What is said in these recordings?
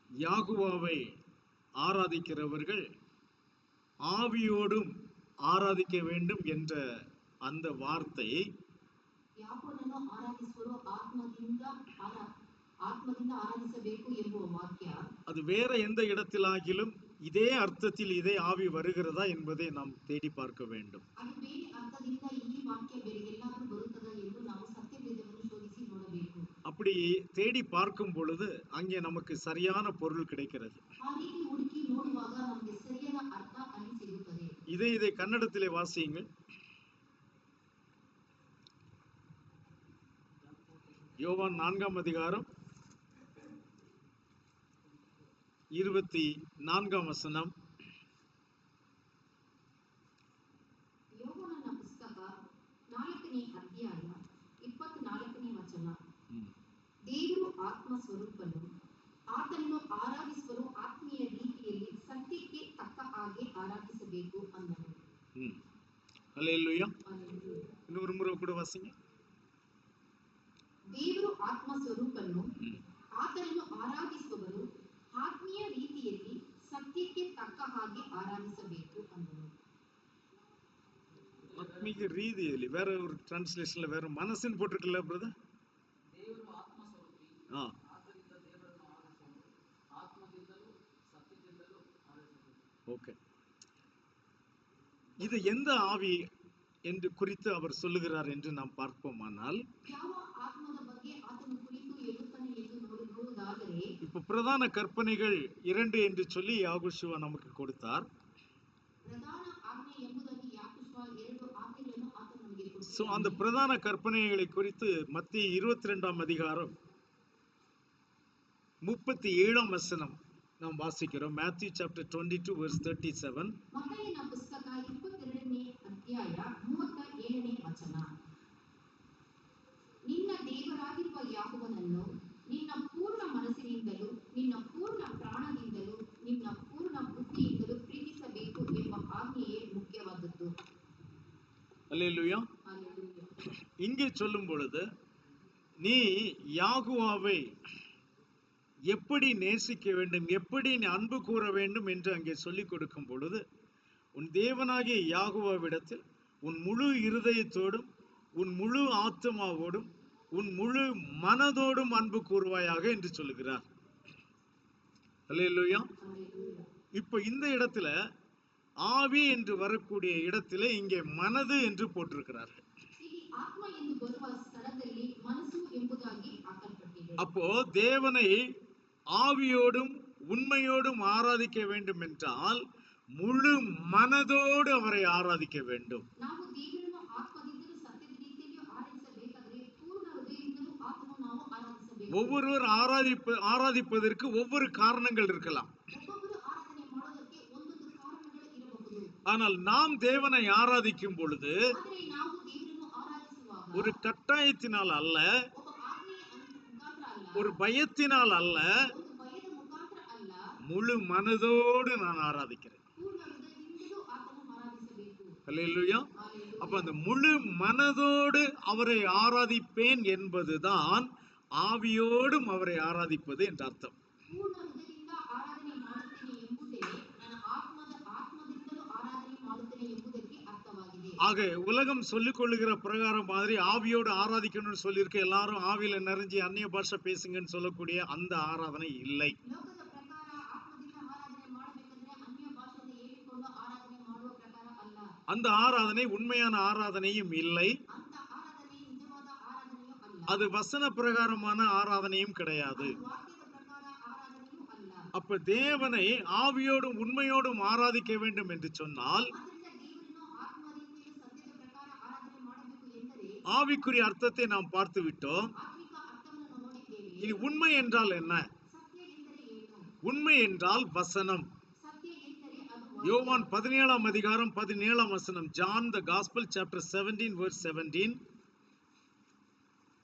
யாகுவாவை ஆராதிக்கிறவர்கள் ஆவியோடும் ஆராதிக்க வேண்டும் என்ற அந்த வார்த்தை அது வேற எந்த இடத்திலாகிலும் இதே அர்த்தத்தில் இதே ஆவி வருகிறதா என்பதை நாம் தேடி பார்க்க வேண்டும். அப்படி தேடி பார்க்கும் பொழுது அங்கே நமக்கு சரியான பொருள் கிடைக்கிறது. இதை கன்னடத்திலே வாசியுங்கள். யோவான் 4ஆம் அதிகாரம் 24ஆம் வசனம். ಯೋಹಾನನ ಪುಸ್ತಕ 4ನೇ ಅಧ್ಯಾಯ 24ನೇ ವಚನ. ದೇವರು ಆತ್ಮ ಸ್ವರೂಪನು, ಆತನನ್ನು ಆರಾಧಿಸುವರು ಆತ್ಮೀಯ ರೀತಿಯಲ್ಲಿ ಸತ್ಯಕ್ಕೆ ತಕ್ಕ ಹಾಗೆ ಆರಾಧಿಸಬೇಕು ಅಂದನು. ಹಲ್ಲೆಲೂಯಾ. ಇನ್ನೊಂದು ಮುறை ಕೂಡ ವಾಸಿங்க. ದೇವರು ಆತ್ಮ ಸ್ವರೂಪನು, ಆತನನ್ನು ಆರಾಧಿಸುವವರು ಆತ್ಮೀಯ ರೀತಿಯಲ್ಲಿ ಸತ್ಯಕ್ಕೆ ತಕ್ಕ ಹಾಗೆ ಆರಾಧಿಸಬೇಕು ಅಂದನು. ஆத்மீக ரீதியில் வேற ஒரு டிரான்ஸ்லேஷன்ல வேற மனசுன்னு போட்டிருக்கல பிரதர். ದೇವರು ಆತ್ಮ ಸ್ವರೂಪಿ, ಆದ್ದರಿಂದ ದೇವರನ್ನು ಆರಾಧಿಸುವುದು ಆತ್ಮದಿಂದಲೂ ಸತ್ಯದಿಂದಲೂ ಆರಾಧಿಸಬೇಕು. ஓகே, இது எந்த ஆவி என்று குறித்து அவர் சொல்லுகிறார் என்று நாம் பார்ப்போமானால், இப்ப பிரதான கற்பனைகள் 2 என்று சொல்லி யாகுஷுவா நமக்கு கொடுத்தார். அந்த பிரதான கற்பனைகளை குறித்து மத்திய 22ஆம் அதிகாரம் 37ஆம் வசனம் நாம் வாசிக்கிறோம். Matthew chapter 22 verse 37. ಮತ್ತಾಯನ ಪುಸ್ತಕ 22ನೇ ಅಧ್ಯಾಯ 37ನೇ ವಚನ. ನಿನ್ನ ದೇವರಾಗಿರುವ ಯೆಹೋವನನ್ನು ನಿನ್ನ ಪೂರ್ಣ ಮನಸ್ಸಿನಿಂದಲೂ ನಿನ್ನ ಪೂರ್ಣ ಪ್ರಾಣದಿಂದಲೂ ನಿನ್ನ ಪೂರ್ಣ ಬುದ್ಧಿಯಿಂದಲೂ ಪ್ರೀತಿಸಬೇಕು ಎಂಬ ಆಜ್ಞೆಯೇ ಮುಖ್ಯವಾದದ್ದು. அல்லேலூயா. இங்கே சொல்லும் பொழுது நீ யாகுவாவை எப்படி நேசிக்க வேண்டும், எப்படி நீ அன்பு கூற வேண்டும் என்று அங்கே சொல்லிக் கொடுக்கும் பொழுது, உன் தேவனாகிய யாகுவாவிடத்தில் உன் முழு இருதயத்தோடும் உன் முழு ஆத்மாவோடும் உன் முழு மனதோடும் அன்பு கூறுவாயாக என்று சொல்லுகிறார். அல்லேலூயா. இப்ப இந்த இடத்துல ஆவி என்று வரக்கூடிய இடத்துல இங்கே மனது என்று போட்டிருக்கிறார்கள். அப்போ தேவனை ஆவியோடும் உண்மையோடும் ஆராதிக்க வேண்டும் என்றால் முழு மனதோடு அவரை ஆராதிக்க வேண்டும். ஒவ்வொருவர் ஆராதிப்பதற்கு ஒவ்வொரு காரணங்கள் இருக்கலாம். ஆனால் நாம் தேவனை ஆராதிக்கும் பொழுது ஒரு கட்டாயத்தினால் அல்ல, ஒரு பயத்தினால் அல்ல, முழு மனதோடு நான் ஆராதிக்கிறேன். அல்லேலூயா. அப்ப அந்த முழு மனதோடு அவரை ஆராதிப்பேன் என்பதுதான் ஆவியோடும் அவரை ஆராதிப்பது என்ற அர்த்தம். ஆக உலகம் சொல்லிக் கொள்ளுகிற பிரகாரம் மாதிரி ஆவியோடு ஆராதிக்கணும்னு சொல்லியிருக்க, எல்லாரும் ஆவியில நிறைஞ்சி அந்நிய பாஷை பேசுங்கன்னு சொல்லக்கூடிய அந்த ஆராதனை இல்லை. அந்த ஆராதனை உண்மையான ஆராதனையும் இல்லை, அது வசன பிரகாரமான ஆராதனையும் கிடையாது. அப்ப தேவனை ஆவியோடும் உண்மையோடும் ஆராதிக்க வேண்டும் என்று சொன்னால் ஆவிக்குரிய அர்த்தத்தை நாம் பார்த்து விட்டோம். இனி உண்மை என்றால் என்ன? உண்மை என்றால் வசனம். யோவான் 17ஆம் அதிகாரம் 17ஆம் வசனம். John the Gospel chapter 17 verse 17.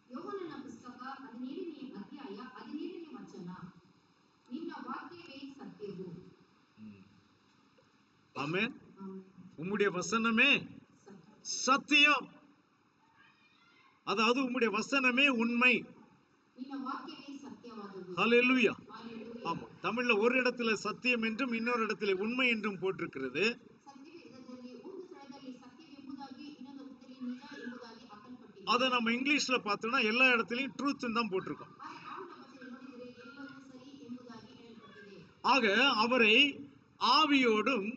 ಯೋಹಾನನ ಪುಸ್ತಕ 17ನೇ ಅಧ್ಯಾಯ 17ನೇ ವಚನ. ನಿನ್ನ ವಾಕ್ಯವೇ ಸತ್ಯವು. ஆமென். உம்முடைய வசனமே சத்தியம். அதாவது உம்முடைய வசனமே உண்மை. ನಿನ್ನ ವಾಕ್ಯವೇ ಸತ್ಯವಾದದ್ದು. ஹalleluya. Hallelujah. ஆமா, தமிழ்ல ஒரு இடத்துல சத்தியம் என்றும் இன்னொரு இடத்துல உண்மை என்றும் போட்டிருக்கிறது. ಸತ್ಯವೇದದಲ್ಲಿ ಒಂದು ಸ್ಥಳದಲ್ಲಿ ಸತ್ಯವೆಂಬುದಾಗಿ ಇನ್ನೊಂದು ಸ್ಥಳದಲ್ಲಿ ನಿಜ ಎಂಬುದಾಗಿ ಹಾಕಲ್ಪಟ್ಟಿದೆ. அதை நம்ம இங்கிலீஷ்ல பார்த்தோம்னா எல்லா இடத்துலயும் ட்ரூத் தான் போட்டிருக்கோம். ಆದರೆ ಆಂಗ್ಲ ಭಾಷೆಯಲ್ಲಿ ನೋಡಿದರೆ ಎಲ್ಲವೂ ಸರಿ ಎಂಬುದಾಗಿ ಹೇಳಲ್ಪಟ್ಟಿದೆ. ஆக அவரை ஆவியோடும்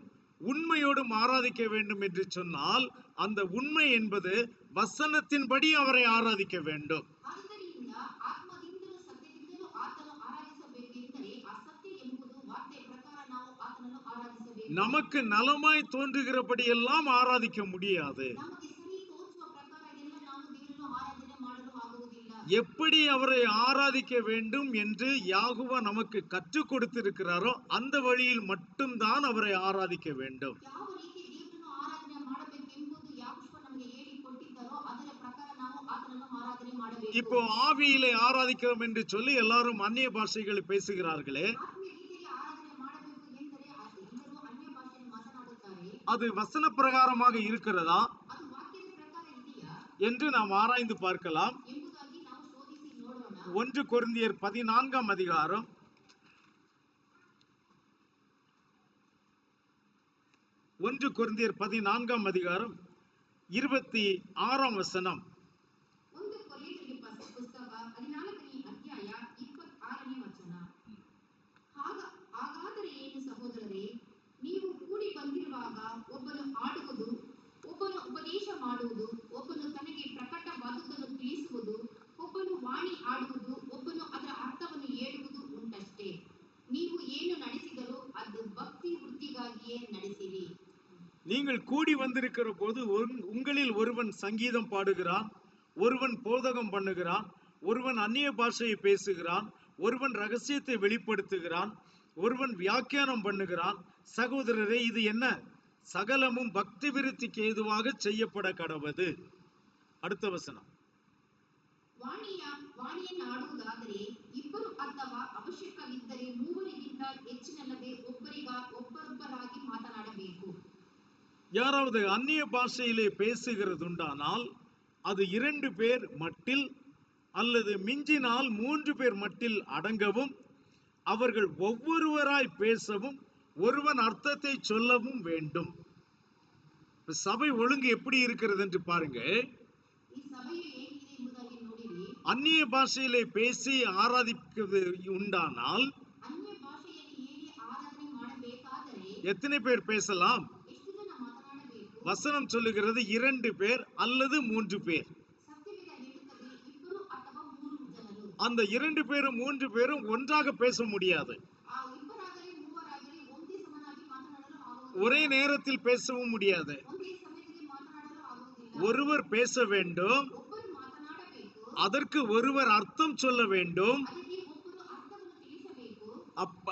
உண்மையோடும் ஆராதிக்க வேண்டும் என்று சொன்னால் அந்த உண்மை என்பது வசனத்தின்படி அவரை ஆராதிக்க வேண்டும். ಆದ್ದರಿಂದ ಆತ್ಮದಿಂದಲೂ ಸತ್ಯದಿಂದಲೂ ಆತನು ಆರಾಧಿಸಬೇಕೆಂದರೆ ಆ ಸತ್ಯ ಎಂಬುದು ವಾರ್ತೆ ಪ್ರಕಾರ ನಾವು ಆತನನ್ನು ಆರಾಧಿಸಬೇಕು. நமக்கு நலமாய் தோன்றுகிறபடி எல்லாம் ஆராதிக்க முடியாது. ನಮಗೆ ಸರಿ ತೋಚುವ ಪ್ರಕಾರ ಎಲ್ಲ ನಾವು ದೇವರನ್ನು ಆರಾಧನೆ ಮಾಡಲು ಆಗುವುದಿಲ್ಲ. எப்படி அவரை ஆராதிக்க வேண்டும் என்று யாகுவா நமக்கு கற்றுக் கொடுத்திருக்கிறாரோ அந்த வழியில் மட்டும்தான் அவரை ஆராதிக்க வேண்டும். ಯಾವ ರೀತಿ ದೇವರನ್ನು ಆರಾಧನೆ ಮಾಡಬೇಕೆಂಬುದು ಯಾಕೋಬ ನಮಗೆ ಹೇಳಿಕೊಟ್ಟಿದ್ದಾರೋ ಅದರ ಪ್ರಕಾರ ನಾವು ಆತನನ್ನು ಆರಾಧನೆ ಮಾಡಬೇಕು. இப்போ ஆவியிலே ஆராதிக்கிறோம் என்று சொல்லி எல்லாரும் அந்நிய பாஷைகளை பேசுகிறார்களே, ಆತ್ಮೀಯ ರೀತಿಯಲ್ಲಿ ಆರಾಧನೆ ಮಾಡಬೇಕು ಎಂದರೆ ಎಲ್ಲರೂ ಅನ್ಯ ಭಾಷೆಯನ್ನು ಮಾತನಾಡುತ್ತಾರೆ. அது வசன பிரகாரமாக இருக்கிறதா ಅದು ವಾಕ್ಯದ ಪ್ರಕಾರ ಇದೆಯಾ என்று நாம் ஆராய்ந்து பார்க்கலாம். ಎಂಬುದಾಗಿ ನಾವು ಶೋಧಿಸಿ ನೋಡೋಣ. 1 கொரிந்தியர் 14ஆம் அதிகாரம் 1 கொரிந்தியர் 14ஆம் அதிகாரம் 26ஆம் வசனம். ಒಂದು ಕೊರಿಂಥೀಯರಿಗೆ ಪುಸ್ತಕ 14ನೇ ಅಧ್ಯಾಯ 26ನೇ ವಚನ. ಹಾಗಾದರೆ ಏನು ಸಹೋದರರೇ, ನೀವು ಕೂಡಿ ಬಂದಿರುವಾಗ ಒಬ್ಬನು ಆಡುವುದು, ಒಬ್ಬನು ಉಪದೇಶ ಮಾಡುವುದು, ಒಬ್ಬನು ತನಗೆ ಪ್ರಕಟವಾದುದನ್ನು ತಿಳಿಸುವುದು, ಒಬ್ಬನು ವಾಣಿ ಆಡುವುದು, ಒಬ್ಬನು ಅದರ ಅರ್ಥವನ್ನು ಹೇಳುವುದು ಉಂಟಷ್ಟೇ. ನೀವು ಏನು ನಡೆಸಿದರೂ ಅದು ಭಕ್ತಿ ವೃತ್ತಿಗಾಗಿಯೇ ನಡೆಸಿರಿ. நீங்கள் கூடி வந்திருக்கிற போது உங்களில் ஒருவன் சங்கீதம் பாடுகிறான், ஒருவன் போதகம் பண்ணுகிறான், ஒருவன் அந்நிய பாஷையை பேசுகிறான், ஒருவன் ரகசியத்தை வெளிப்படுத்துகிறான், ஒருவன் வியாக்கியானம் பண்ணுகிறான். சகோதரரே, இது என்ன? சகலமும் பக்தி விருத்திக்கு ஏதுவாக செய்யப்பட கடவது. அடுத்த வசனம். ವಾಣಿಯನ್ನಾಡುವುದಾದರೆ ಇಬ್ಬರು ಅಥವಾ ಅವಶ್ಯಕವಿದ್ದರೆ ಮೂವರಿಗಿಂತ ಹೆಚ್ಚಿನಲ್ಲದೆ ಒಬ್ಬರೊಬ್ಬರಾಗಿ ಮಾತನಾಡಬೇಕು. யாராவது அந்நிய பாஷையிலே பேசுகிறதுண்டானால் அது 2 பேர் மட்டில் அல்லது மிஞ்சினால் 3 பேர் மட்டில் அடங்கவும், அவர்கள் ஒவ்வொருவராய் பேசவும், ஒருவன் அர்த்தத்தை சொல்லவும் வேண்டும். சபை ஒழுங்கு எப்படி இருக்கிறது என்று பாருங்க. ಈ ಸಭೆಯು ಹೇಗಿದೆ ಎಂಬುದಾಗಿ ನೋಡಿರಿ. அந்நிய பாஷையிலே பேசி ஆராதிப்பது உண்டானால் ಅನ್ಯ ಭಾಷೆಯಲ್ಲಿ ಹೇಗೆ ಆರಾಧನೆ ಮಾಡಬೇಕಾದರೆ எத்தனை பேர் பேசலாம்? ಎಷ್ಟು ಜನ ಮಾತನಾಡಬೇಕು? வசனம் சொல்லுகிறது 2 பேர் அல்லது 3 பேர். ಸತ್ಯವೇದ ಹೇಳುತ್ತದೆ ಇಬ್ಬರು ಅಥವಾ ಮೂರು ಜನರು. அந்த 2 பேரும் 3 பேரும் ஒன்றாக பேச முடியாது. ಆ ಇಬ್ಬರಾಗಲಿ ಮೂವರಾಗಲಿ ಒಂದೇ ಸಮನಾಗಿ ಮಾತನಾಡಲು ಆಗುವುದಿಲ್ಲ. ஒரே நேரத்தில் பேசவும் முடியாது. ಒಂದೇ ಸಮಯದಲ್ಲಿ ಮಾತನಾಡಲು ಆಗುವುದಿಲ್ಲ. ஒருவர் பேச வேண்டும், ಒಬ್ಬರು ಮಾತನಾಡಬೇಕು, அதற்கு ஒருவர் அர்த்தம் சொல்ல வேண்டும், ಅದಕ್ಕೆ ಒಬ್ಬರು ಅರ್ಥವನ್ನು ತಿಳಿಸಬೇಕು,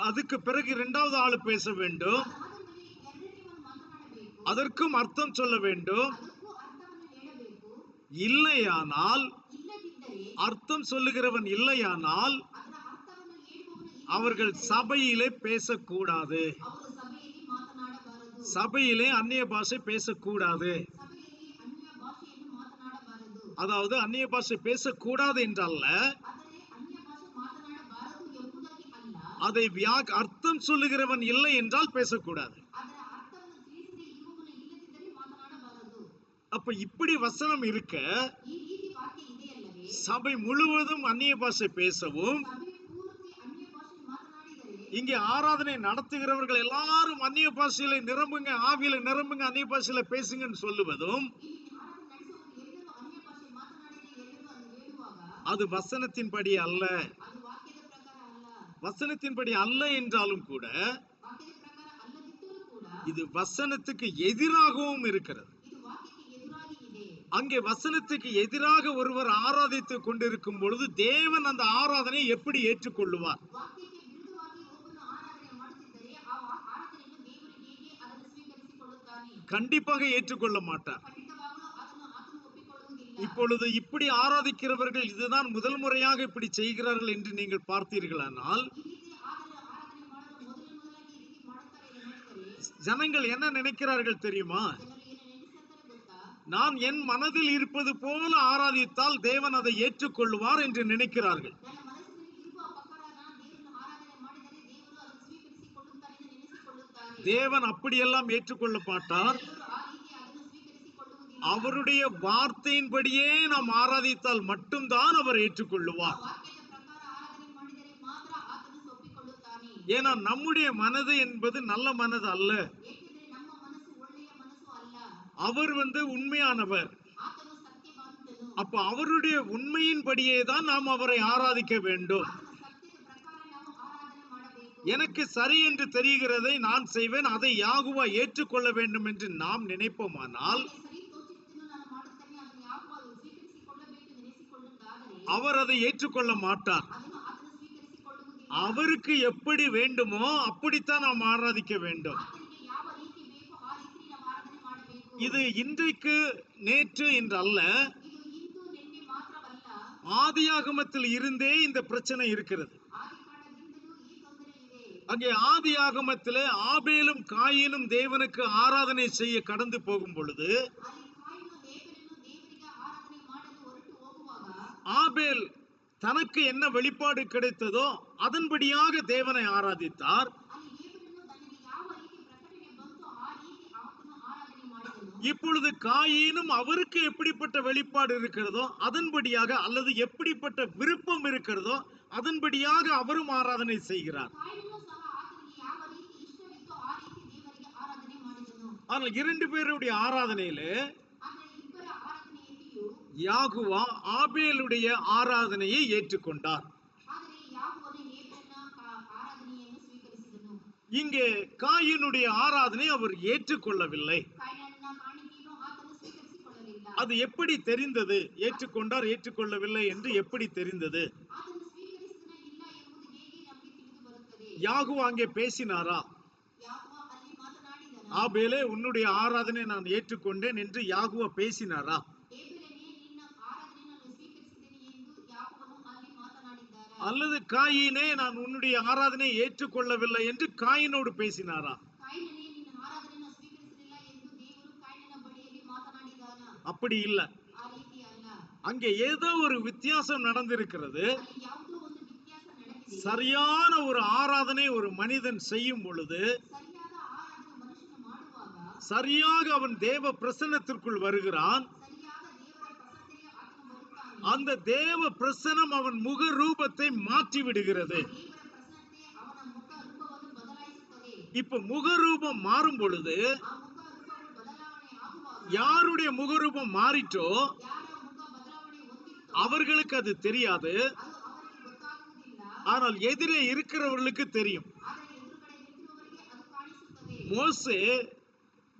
அதுக்கு பிறகு 2வது ஆள் பேச வேண்டும், ಅದಾದ ಮೇಲೆ ಎರಡನೇವನು ಮಾತನಾಡಬೇಕು, அதற்கும் அர்த்தம் சொல்ல வேண்டும். ಅದಕ್ಕೂ ಅರ್ಥವನ್ನು ಹೇಳಬೇಕು. இல்லையானால், ಇಲ್ಲದಿದ್ದರೆ அர்த்தம் சொல்லுகிறவன் இல்லையானால் ಅದರ ಅರ್ಥವನ್ನು ಹೇಳುವವನು அவர்கள் ಇಲ್ಲದಿದ್ದರೆ சபையிலே பேசக்கூடாது. ಅವರು ಸಭೆಯಲ್ಲಿ ಮಾತನಾಡಬಾರದು. சபையிலே அந்நிய பாஷை பேசக்கூடாது. ಸಭೆಯಲ್ಲಿ ಅನ್ಯ ಭಾಷೆಯನ್ನು ಮಾತನಾಡಬಾರದು. அதாவது அந்நிய பாஷை பேசக்கூடாது என்றல்ல, ಆದರೆ ಅನ್ಯ ಭಾಷೆ ಮಾತನಾಡಬಾರದು ಎಂಬುದಾಗಿ ಅಲ್ಲ, அதை அர்த்தம் சொல்லுகிறவன் இல்லை என்றால் பேசக்கூடாது. ಅದರ ಅರ್ಥವನ್ನು ತಿಳಿಸದೆ ಇರುವವನು ಇಲ್ಲದಿದ್ದರೆ ಮಾತನಾಡಬಾರದು. அப்ப இப்படி வசனம் இருக்க ಈ ರೀತಿ ವಾಕ್ಯ ಇದೆಯಲ್ಲವೇ? சபை முழுவதும் அந்நிய பாஷை பேசவும், ಸಭೆ ಪೂರ್ತಿ ಅನ್ಯ ಭಾಷೆ ಮಾತನಾಡಿದರೆ இங்கே ஆராதனை நடத்துகிறவர்கள் எல்லாரும் அந்நிய பாஷையில நிரம்புங்க, ஆவியில நிரம்புங்க, அந்நிய பாஷையில பேசுங்கன்னு சொல்லுவதும் ಇಲ್ಲಿ ಆರಾಧನೆ ನಡೆಸುವವರು ಎಲ್ಲರೂ ಅನ್ಯ ಭಾಷೆ ಮಾತನಾಡಿದರೆ ಎಲ್ಲರೂ ಅದು ಹೇಳುವಾಗ அது வசனத்தின்படி அல்ல. ಅದು ವಾಕ್ಯದ ಪ್ರಕಾರ ಅಲ್ಲ. வசனத்தின்படி அல்ல என்றாலும் கூட ವಾಕ್ಯದ ಪ್ರಕಾರ ಅಲ್ಲದಿದ್ದರೂ ಕೂಡ இது வசனத்துக்கு எதிராகவும் இருக்கிறது. ಇದು ವಾಕ್ಯಕ್ಕೆ ಎದುರಾಗಿ ಇದೆ. அங்கே வசனத்துக்கு எதிராக ஒருவர் ஆராதித்துக் கொண்டிருக்கும் பொழுது தேவன் அந்த ஆராதனை எப்படி ஏற்றுக்கொள்ளுவார்? ವಾಕ್ಯಕ್ಕೆ ವಿರುದ್ಧವಾಗಿ ಒಬ್ಬನು ಆರಾಧನೆ ಮಾಡುತ್ತಿದ್ದರೆ ಆ ಆರಾಧನೆಯನ್ನು ದೇವರು ಹೇಗೆ ಅದನ್ನು ಸ್ವೀಕರಿಸಿಕೊಳ್ಳುತ್ತಾನೆ? கண்டிப்பாக ஏற்றுக்கொள்ள மாட்டார். ಖಂಡಿತವಾಗಲೂ ಅದನ್ನು ಆತನು ಒಪ್ಪಿಕೊಳ್ಳುವುದಿಲ್ಲ. இப்பொழுது இப்படி ஆராதிக்கிறவர்கள் இதுதான் முதல் முறையாக இப்படி செய்கிறார்கள் என்று நீங்கள் பார்த்தீர்களானால் ಈ ರೀತಿ ಆರಾಧನೆ ಮಾಡಲು ಮೊದಲಾಗಿ ಈ ರೀತಿ ಮಾಡುತ್ತಾರೆ ಎಂದು ನೋಡಿದರೆ ஜனங்கள் என்ன நினைக்கிறார்கள் தெரியுமா? ಜನರು ಏನು ನೆನೆಸುತ್ತಾರೆ ಗೊತ್ತಾ? நான் என் மனதில் இருப்பது போல ஆராதித்தால் தேவன் அதை ஏற்றுக்கொள்வார் என்று நினைக்கிறார்கள். ನನ್ನ ಮನಸ್ಸಿನಲ್ಲಿ ಇರುವ ಪ್ರಕಾರ ನಾನು தேவன் அப்படியெல்லாம் ஏற்றுக்கொள்ள மாட்டார். ದೇವರು ಆ ರೀತಿ ಅದನ್ನು ಸ್ವೀಕರಿಸಿಕೊಳ್ಳುವುದಿಲ್ಲ. அவருடைய வார்த்தையின்படியே நாம் ஆராதித்தால் மட்டும்தான் அவர் ಆ ஏற்றுக்கொள்ளுவார். ವಾಕ್ಯದ ಪ್ರಕಾರ ಆರಾಧನೆ ಮಾಡಿದರೆ ಮಾತ್ರ ಆತನು ಒಪ್ಪಿಕೊಳ್ಳುತ್ತಾನೆ. ஏன்னா நம்முடைய மனது என்பது நல்ல மனது அல்ல. ಏಕೆಂದರೆ ನಮ್ಮ ಮನಸ್ಸು ಒಳ್ಳೆಯ ಮನಸ್ಸು ಅಲ್ಲ. அவர் உண்மையானவர். ಆತನು ಸತ್ಯವಂತನು. அப்ப அவருடைய உண்மையின்படியே தான் நாம் அவரை ஆராதிக்க வேண்டும். ಆತನ ಸತ್ಯದ ಪ್ರಕಾರ ನಾವು ಆರಾಧನೆ ಮಾಡಬೇಕು. எனக்கு சரி என்று தெரிகிறதை நான் செய்வேன், அதை யாகுவா ஏற்றுக்கொள்ள வேண்டும் என்று நாம் நினைப்போமானால் ನನಗೆ ಸರಿ ತೋಚಿದ್ದನ್ನು ನಾನು ಮಾಡುತ್ತೇನೆ, ಅದನ್ನು ಯಾವಾಗಲೂ ಸ್ವೀಕರಿಸಿಕೊಳ್ಳಬೇಕು ನೆನೆಸಿಕೊಳ್ಳುವುದಾದರೆ அவர் அதை ஏற்றுக்கொள்ள மாட்டார். ಅದನ್ನು ಆತನು ಸ್ವೀಕರಿಸಿಕೊಳ್ಳುವುದಿಲ್ಲ. அவருக்கு எப்படி வேண்டுமோ அப்படித்தான் நாம் ஆராதிக்க வேண்டும். ಆತನಿಗೆ ಯಾವ ರೀತಿ ಬೇಕೋ ಆ ರೀತಿ ನಾವು ಆರಾಧನೆ ಮಾಡಬೇಕು. இது இன்றைக்கு நேற்று என்று அல்ல, ಇದು ಇಂದು ನಿನ್ನೆ ಮಾತ್ರವಲ್ಲ, ஆதியாகமத்தில் இருந்தே இந்த பிரச்சனை இருக்கிறது. ಆದಿಕಾಂಡದಿಂದಲೂ ಈ ತೊಂದರೆ ಇದೆ. அங்கே ஆதியாகமத்திலே ஆபேலும் காயினும் தேவனுக்கு ஆராதனை செய்ய கடந்து போகும் பொழுது ಅಲ್ಲಿ ಕಾಯಿನು ಹೇಬೆಲನು ದೇವರಿಗೆ ಆರಾಧನೆ ಮಾಡಲು ಹೊರಟು ಹೋಗುವಾಗ ஆபேல் தனக்கு என்ன வெளிப்பாடு கிடைத்ததோ அதன்படியாக தேவனை ஆராதித்தார். ಅಲ್ಲಿ ಹೇಬೆಲನು ತನಗೆ ಯಾವ ರೀತಿ ಪ್ರಕಟಣೆ ಬಂತೋ ಆ ರೀತಿ ಆತನು ಆರಾಧನೆ ಮಾಡಿದನು. இப்பொழுது காயினும் அவருக்கு எப்படிப்பட்ட வெளிப்பாடு இருக்கிறதோ அதன்படியாக, அல்லது எப்படிப்பட்ட விருப்பம் இருக்கிறதோ அதன்படியாக அவரும் ஆராதனை செய்கிறார். ಕಾಯಿನನು ಸಹ ಆತನಿಗೆ ಯಾವ ರೀತಿ ಇಷ್ಟವಿತ್ತೋ ಆ ರೀತಿ ದೇವರಿಗೆ ಆರಾಧನೆ ಮಾಡಿದನು. ஆனால் இரண்டு பேருடைய ஆராதனையிலே ಆದರೆ ಇಬ್ಬರ ಆರಾಧನೆಯಲ್ಲಿಯೂ யாகுவா ஆபேலுடைய ஆராதனையை ஏற்றுக்கொண்டார். ಆದರೆ ಯಾಕೋಬನು ಹೇಬೆಲನ ಆರಾಧನೆಯನ್ನು ಸ್ವೀಕರಿಸಿದನು. இங்கே காயினுடைய ஆராதனை அவர் ஏற்றுக்கொள்ளவில்லை. ಕಾಯಿನನ ಕಾಣಿಕೆಯನ್ನು ಆತನು ಸ್ವೀಕರಿಸಿಕೊಳ್ಳಲಿಲ್ಲ. அது எப்படி தெரிந்தது? ஏற்றுக்கொண்டார் ஏற்றுக்கொள்ளவில்லை என்று எப்படி தெரிந்தது? ಆತನು ಸ್ವೀಕರಿಸಿದನ ಇಲ್ಲ ಎಂಬುದು ಹೇಗೆ ನಮಗೆ ತಿಳಿದು ಬರುತ್ತದೆ? யாகுவா அங்கே பேசினாரா? ಯಾಕೋಬ ಅಲ್ಲಿ ಮಾತನಾಡಿದನು. ஆபேலே உன்னுடைய ஆராதனை நான் ஏற்றுக்கொண்டேன் என்று யாகுவா பேசினாரா? ಹೇಬೆಲನೇ ನಿನ್ನ ಆರಾಧನೆಯನ್ನು ಸ್ವೀಕರಿಸಿದ್ದೇನೆ ಎಂದು ಯಾಕೋಬನು ಅಲ್ಲಿ ಮಾತನಾಡಿದ್ದಾರಾ? அல்லது காயினே நான் உன்னுடைய ஆராதனை ஏற்றுக்கொள்ளவில்லை என்று காயினோடு பேசினாரா? ಕಾಯಿನನೇ ನಿನ್ನ ಆರಾಧನೆಯನ್ನು ಸ್ವೀಕರಿಸಲಿಲ್ಲ ಎಂದು ದೇವರು ಕಾಯಿನನ ಬಳಿಯಲ್ಲಿ ಮಾತನಾಡಿದಾನ? அப்படி இல்ல. ಆ ರೀತಿ ಅಲ್ಲ. அங்கே ஏதோ ஒரு வித்தியாசம் நடந்திருக்கிறது. ಅಲ್ಲಿ ಯಾವುದೋ ಒಂದು ವ್ಯತ್ಯಾಸ ನಡೆದಿದೆ. சரியான ஒரு ஆராதனை ஒரு மனிதன் செய்யும் பொழுது ಸರಿಯಾದ ಆರಾಧನೆ ಮನುಷ್ಯನು ಮಾಡುವಾಗ சரியாக அவன் தேவ பிரசன்னத்திற்குள் வருகிறான். ಸರಿಯಾದ ದೇವರ ಪ್ರಸನ್ನತೆಗೆ ಆತನು ಬರುತ್ತಾನೆ. அந்த தேவ பிரசன்னம் அவன் முக ரூபத்தை மாற்றி விடுகிறது. ದೇವರ ಪ್ರಸನ್ನತೆ ಅವನ ಮುಖ ರೂಪವನ್ನು ಬದಲಾಯಿಸುತ್ತದೆ. இப்ப முகரூபம் மாறும் பொழுது ಆ ಮುಖ ರೂಪವು ಬದಲಾವಣೆ ಆಗುವಾಗ யாருடைய முகரூபம் மாறிட்டோ ಯಾರ ಮುಖ ಬದಲಾವಣೆ ಹೊಂದಿತ್ತೋ அவர்களுக்கு அது தெரியாது. ಅದು ಅವರಿಗೆ ಗೊತ್ತಾಗುವುದಿಲ್ಲ. ஆனால் எதிரே இருக்கிறவர்களுக்கு தெரியும். ಆದರೆ ಎದುರುಗಡೆ ನಿಂತಿರುವವರಿಗೆ ಅದು ಕಾಣಿಸುತ್ತದೆ. மோசே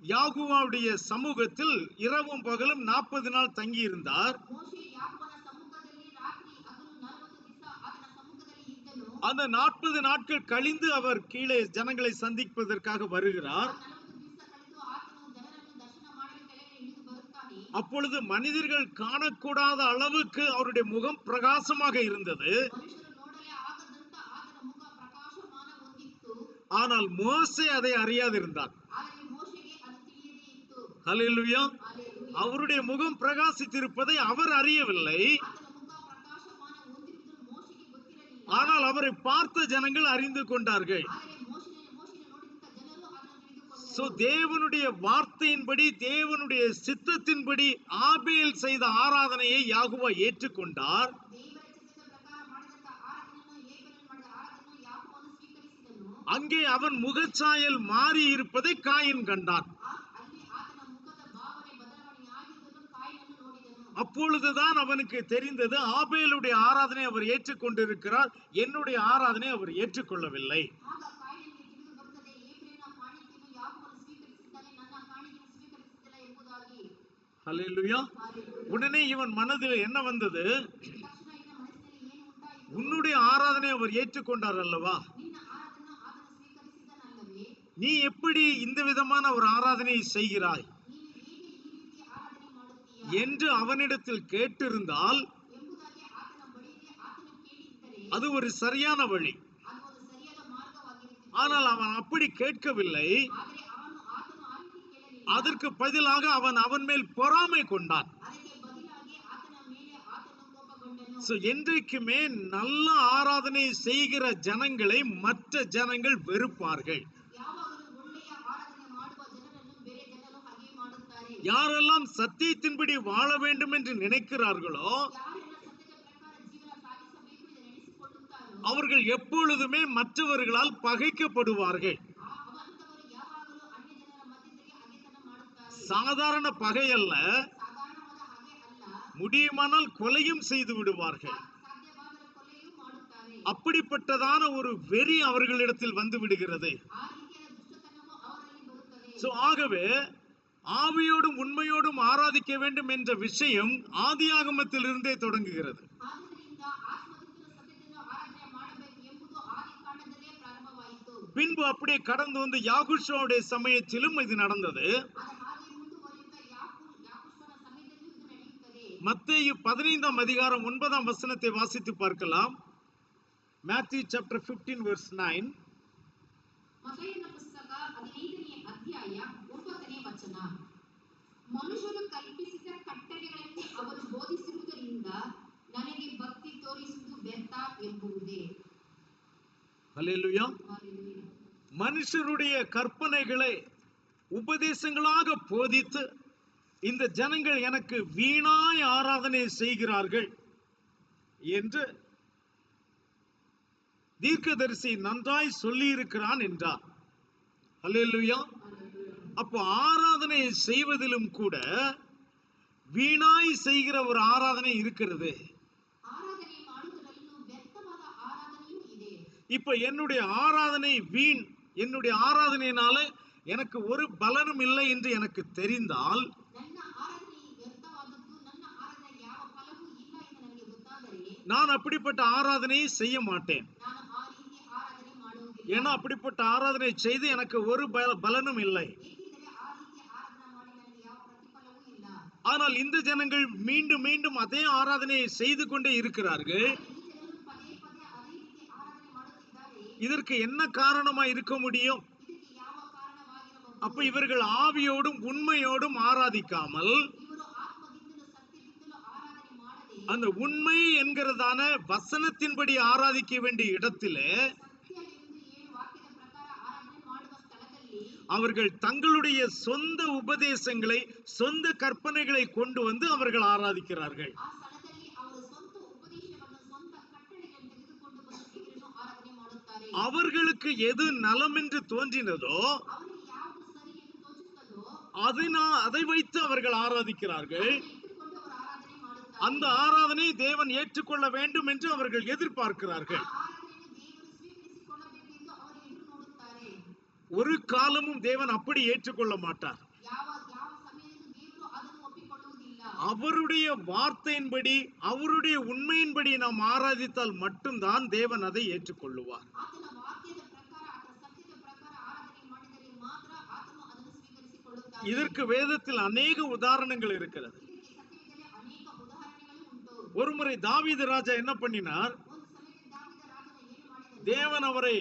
யாகுவாவுடைய சமூகத்தில் இரவும் பகலும் 40 நாள் தங்கி இருந்தார். ಮೋಶೆ ಯಾಕೋಬನ ಸಮ್ಮುಖದಲ್ಲಿ ರಾತ್ರಿ ಹಗಲು 40 ದಿವಸ ಆತನ ಸಮ್ಮುಖದಲ್ಲಿ ಇದ್ದನು. அந்த 40 நாட்கள் கழிந்து அவர் கீழே ஜனங்களை சந்திப்பதற்காக வருகிறார். 40 ದಿವಸ ಕಳೆದು ಆತನು ಜನರನ್ನು ದರ್ಶನ ಮಾಡಲು ಕೆಳಗೆ ಇಳಿದು ಬರುತ್ತಾನೆ. அப்பொழுது மனிதர்கள் காணக்கூடாத அளவுக்கு அவருடைய முகம் பிரகாசமாக இருந்தது. ಮನುಷ್ಯರು ನೋಡಲೇ ಆಗದಂತ ಆತನ ಮುಖ ಪ್ರಕಾಶಮಾನ ಹೊಂದಿತ್ತು. ஆனால் மோசே அதை அறியாதிருந்தார். ಆದರೆ ಮೋಶೆಗೆ ಅದು ತಿಳಿಯದೇ ಇತ್ತು. ஹல்லேலூயா. ಹಲ್ಲೆಲೂಯಾ. அவருடைய முகம் பிரகாசித்திருப்பதை அவர் அறியவில்லை. ಆತನ ಮುಖ ಪ್ರಕಾಶಮಾನ ಹೊಂದಿರುವುದು ಮೋಶೆಗೆ ಗೊತ್ತಿರಲಿಲ್ಲ. ஆனால் அவரை பார்த்த ஜனங்கள் அறிந்து கொண்டார்கள். ಆದರೆ ಮೋಶೆನ ನೋಡಿದಂತ ಜನರು ಅದನ್ನು சோ ತಿಳಿದುಕೊಂಡರು. தேவனுடைய வார்த்தையின்படி, தேவனுடைய சித்தத்தின்படி ஆபேல் செய்த ஆராதனையை யாகுவா ஏற்றுக்கொண்டார். ದೇವರ ಚಿತ್ತದ ಪ್ರಕಾರ ಮಾಡಿದಂತ ಆರಾಧನೆಯನ್ನು ಹೇಬೆಲನು ಮಾಡಿದ ಆರಾಧನೆಯನ್ನು ಯಾಕೋಬನು ಸ್ವೀಕರಿಸಿದನು. அங்கே அவன் முகச்சாயல் மாறி இருப்பதை காயின் கண்டான். ಅಲ್ಲಿ ಆತನ ಮುಖದ ಭಾವನೆ ಬದಲಾವಣೆ ಆಗಿದ್ದನ್ನು ಕಾಯಿನನ್ನು ನೋಡಿದನು. அப்பொழுதுதான் அவனுக்கு தெரிந்தது, ஆபேலுடைய ஆராதனை அவர் ஏற்றுக்கொண்டிருக்கிறார், என்னுடைய ஆராதனை அவர் ஏற்றுக்கொள்ளவில்லை. ಆಗ ಕಾಯಿನನಿಗೆ ತಿಳಿದು ಬರುತ್ತದೆ, ಹೇಬೆಲನ ಕಾಣಿಕೆಯನ್ನು ಯಾಕೋಬನು ಸ್ವೀಕರಿಸಿದ್ದಾನೆ, ನನ್ನ ಕಾಣಿಕೆಯನ್ನು ಸ್ವೀಕರಿಸಿಲ್ಲ ಎಂಬುದಾಗಿ. ஹல்லேலூயா. ಹಲ್ಲೆಲೂಯಾ. உடனே இவன் மனதில் என்ன வந்தது? ತಕ್ಷಣ ಇವನ ಮನಸ್ಸಿನಲ್ಲಿ ಏನು ಉಂಟಾಯಿತು? உன்னுடைய ஆராதனை அவர் ஏற்றுக்கொண்டார் அல்லவா, ನಿನ್ನ ಆರಾಧನೆಯನ್ನು ಆತನು ಸ್ವೀಕರಿಸಿದನಲ್ಲವೇ? நீ எப்படி இந்த விதமான ஒரு ஆராதனையை செய்கிறாய் ನೀನು ಹೇಗೆ ಈ ರೀತಿ ಆರಾಧನೆ ಮಾಡುತ್ತೀಯಾ என்று அவனிடத்தில் கேட்டிருந்தால் ಎಂಬುದಾಗಿ ಆತನ ಬಳಿಗೆ ಆತನು ಕೇಳಿದ್ದರೆ அது ஒரு சரியான வழி. ಅದು ಒಂದು ಸರಿಯಾದ ಮಾರ್ಗವಾಗಿರುತ್ತದೆ. ஆனால் அவன் அப்படி கேட்கவில்லை. ಆದರೆ ಆತನು ಆ ರೀತಿ ಕೇಳಲಿಲ್ಲ. அதற்கு பதிலாக அவன் மேல் பொறாமை கொண்டான். ಅದಕ್ಕೆ ಬದಲಾಗಿ ಆತನ ಮೇಲೆ ಆತನು ಕೋಪಗೊಂಡನು. So, என்றைக்குமே நல்ல ஆராதனை செய்கிற ஜனங்களை மற்ற ஜனங்கள் வெறுப்பார்கள். ಯಾವಾಗಲೂ ಒಳ್ಳೆಯ யாரெல்லாம் சத்தியத்தின்படி வாழ வேண்டும் என்று நினைக்கிறார்களோ ಯಾರೆಲ್ಲ ಸತ್ಯದ ಪ್ರಕಾರ ಜೀವನ ಸಾಗಿಸಬೇಕು ಎಂದು ನೆನೆಸಿಕೊಳ್ಳುತ್ತಾರೋ அவர்கள் எப்பொழுதுமே மற்றவர்களால் பகைக்கப்படுவார்கள். ಅಂತವರು ಯಾವಾಗಲೂ ಅನ್ಯ ಜನರ ಮಧ್ಯದಲ್ಲಿ ಹಗೆತನ ಮಾಡುತ್ತಾರೆ. சாதாரண பகை அல்ல, ಸಾಧಾರಣವಾದ ಹಗೆ ಅಲ್ಲ, முடியுமானால் கொலையும் செய்து விடுவார்கள். ಸಾಧ್ಯವಾದರೆ ಕೊಲೆಯೂ ಮಾಡುತ್ತಾರೆ. அப்படிப்பட்டதான ஒரு வெறி அவர்களிடத்தில் வந்து விடுகிறது. ಆ ರೀತಿಯಾದ ದುಷ್ಟತನವು ಅವರಲ್ಲಿ ಬರುತ್ತದೆ. சோ ஆகவே ஆவியோடும் உண்மையோடும் ஆராதிக்க வேண்டும் என்ற விஷயம் ஆதியாகமத்திலிருந்தே தொடங்குகிறது. ಆದ್ದರಿಂದ ಆತ್ಮದಿಂದಲೂ ಸತ್ಯದಿಂದಲೂ ಆರಾಧನೆ ಮಾಡಬೇಕು ಎಂಬುದು ಆದಿಕಾಂಡದಲ್ಲೇ ಪ್ರಾರಂಭವಾಯಿತು. பின்பு அப்படியே கடந்து வந்து யாகுஷோவுடைய சமயத்திலும் இது நடந்தது. ಅದು ಹಾಗೆ ಮುಂದುವರಿಯುತ್ತಾ ಯಾಕೋಬನ ಸಮಯದಲ್ಲೂ ಇದು ನಡೆಯುತ್ತದೆ. மத்தேயு 15 அதிகாரம் 9 வசனத்தை வாசித்து பார்க்கலாம். Matthew chapter 15 verse 9. ಮತ್ತಾಯನ ಪುಸ್ತಕ 15ನೇ ಅಧ್ಯಾಯ 9ನೇ ವಚನ. ಮನುಷ್ಯರು ಕಲ್ಪಿಸಿದ ಕಟ್ಟಳೆಗಳನ್ನು ಅವರು ಬೋಧಿಸಿರುವುದರಿಂದ ನನಗೆ ಭಕ್ತಿ ತೋರಿಸುವುದು ವ್ಯರ್ಥ ಎಂಬುದೇ. ஹல்லேலூயா. மனுஷருடைய கற்பனைகளை உபதேசங்களாக போதித்து இந்த ஜனங்கள் எனக்கு வீணாய் ஆராதனை செய்கிறார்கள் என்று தீர்க்கதரிசி நன்றாய் சொல்லி இருக்கிறான் என்றார். ஹல்லேலூயா. அப்போ ஆராதனை செய்வதிலும் கூட வீணாய் செய்கிற ஒரு ஆராதனை இருக்கிறது. ಆರಾಧನೆ ಮಾಡುವುದರಲ್ಲೂ ವ್ಯರ್ಥವಾದ ಆರಾಧನೆಯೂ ಇದೆ. இப்ப என்னுடைய ஆராதனை வீண், என்னுடைய ஆராதனையினால எனக்கு ஒரு பலனும் இல்லை என்று எனக்கு தெரிந்தால் ನನ್ನ ಆರಾಧನೆ ವ್ಯರ್ಥವಾದದ್ದು, ನನ್ನ ಆರಾಧನೆ ಯಾವ ಫಲವೂ ಇಲ್ಲ ಎಂದು ನನಗೆ ಗೊತ್ತಾದರೆ நான் அப்படிப்பட்ட ஆராதனையை செய்ய மாட்டேன். ನಾನು ಆ ರೀತಿ ಆರಾಧನೆ ಮಾಡುವುದಿಲ್ಲ. ஏன்னா அப்படிப்பட்ட ஆராதனை செய்து எனக்கு ஒரு பலனும் இல்லை. ಏಕೆಂದರೆ ಆ ರೀತಿ ಆರಾಧನೆ ಮಾಡಿ ನನಗೆ ಯಾವ ಪ್ರತಿಫಲವೂ ಇಲ್ಲ. ஆனால் இந்த ஜனங்கள் மீண்டும் மீண்டும் அதே ஆராதனையை செய்து கொண்டே இருக்கிறார்கள். ಈ ಜನರು ಪದೇ ಪದೇ ಅದೇ ರೀತಿ ಆರಾಧನೆ ಮಾಡುತ್ತಿದ್ದಾರೆ. இதற்கு என்ன காரணமா இருக்க முடியும்? ಇದಕ್ಕೆ ಯಾವ ಕಾರಣವಾಗಿರಬಹುದು? அப்ப இவர்கள் ஆவியோடும் உண்மையோடும் ஆராதிக்காமல் ಇವರು ಆತ್ಮದಿಂದಲೂ ಸತ್ಯದಿಂದಲೂ ಆರಾಧನೆ ಮಾಡದೆ அந்த உண்மை என்கிறதான வசனத்தின்படி ஆராதிக்க வேண்டிய இடத்திலே ಸತ್ಯ ಎಂದು ಹೇಳುವ ವಾಕ್ಯದ ಪ್ರಕಾರ ಆರಾಧನೆ ಮಾಡುವ ಸ್ಥಳದಲ್ಲಿ அவர்கள் தங்களுடைய சொந்த உபதேசங்களை, சொந்த கற்பனைகளை கொண்டு வந்து அவர்கள் ஆராதிக்கிறார்கள். ಆ ಸ್ಥಳದಲ್ಲಿ ಅವರು ಸ್ವಂತ ಉಪದೇಶವನ್ನು, ಸ್ವಂತ ಕಟ್ಟಳೆಗಳನ್ನು ತೆಗೆದುಕೊಂಡು ಬಂದು ದೇವರನ್ನು ಆರಾಧನೆ ಮಾಡುತ್ತಾರೆ. அவர்களுக்கு எது நலம் என்று தோன்றினதோ ಅವರಿಗೆ ಯಾವುದು ಸರಿ ಎಂದು ತೋಚುತ್ತದೋ அதை வைத்து அவர்கள் ஆராதிக்கிறார்கள். ಇಟ್ಟುಕೊಂಡು ಅವರು ಆರಾಧನೆ ಮಾಡುತ್ತಾರೆ. அந்த ஆராதனை தேவன் ஏற்றுக்கொள்ள வேண்டும் என்று அவர்கள் எதிர்பார்க்கிறார்கள். ಆ ಆರಾಧನೆಯನ್ನು ದೇವರು ಸ್ವೀಕರಿಸಿಕೊಳ್ಳಬೇಕು ಎಂದು ಅವರು ಎದುರು ನೋಡುತ್ತಾರೆ. ஒரு காலமும் தேவன் அப்படி ஏற்றுக்கொள்ள மாட்டார். ಯಾವ ಯಾವ ಸಮಯದಲ್ಲೂ ದೇವರು ಅದನ್ನು ಒಪ್ಪಿಕೊಳ್ಳುವುದಿಲ್ಲ. அவருடைய வார்த்தையின்படி, அவருடைய உண்மையின்படி நாம் ஆராதித்தால் மட்டும்தான் தேவன் அதை ஏற்றுக்கொள்ளுவார். ಆತನ ವಾಕ್ಯದ ಪ್ರಕಾರ, ಆತನ ಸತ್ಯದ ಪ್ರಕಾರ ಆರಾಧನೆ ಮಾಡಿದರೆ ಮಾತ್ರ ಆತನು ಅದನ್ನು ಸ್ವೀಕರಿಸಿಕೊಳ್ಳುತ್ತಾನೆ. இதற்கு வேதத்தில் அநேக உதாரணங்கள் இருக்கிறது. ಇದಕ್ಕೆ ಸತ್ಯವೇದದಲ್ಲಿ ಅನೇಕ ಉದಾಹರಣೆಗಳು ಉಂಟು. ஒருமுறை தாவீது ராஜா என்ன பண்ணினார்? ಒಂದು ಸಮಯದಲ್ಲಿ ದಾವೀದ ರಾಜನು ಏನು ಮಾಡಿದನು? தேவன் அவரை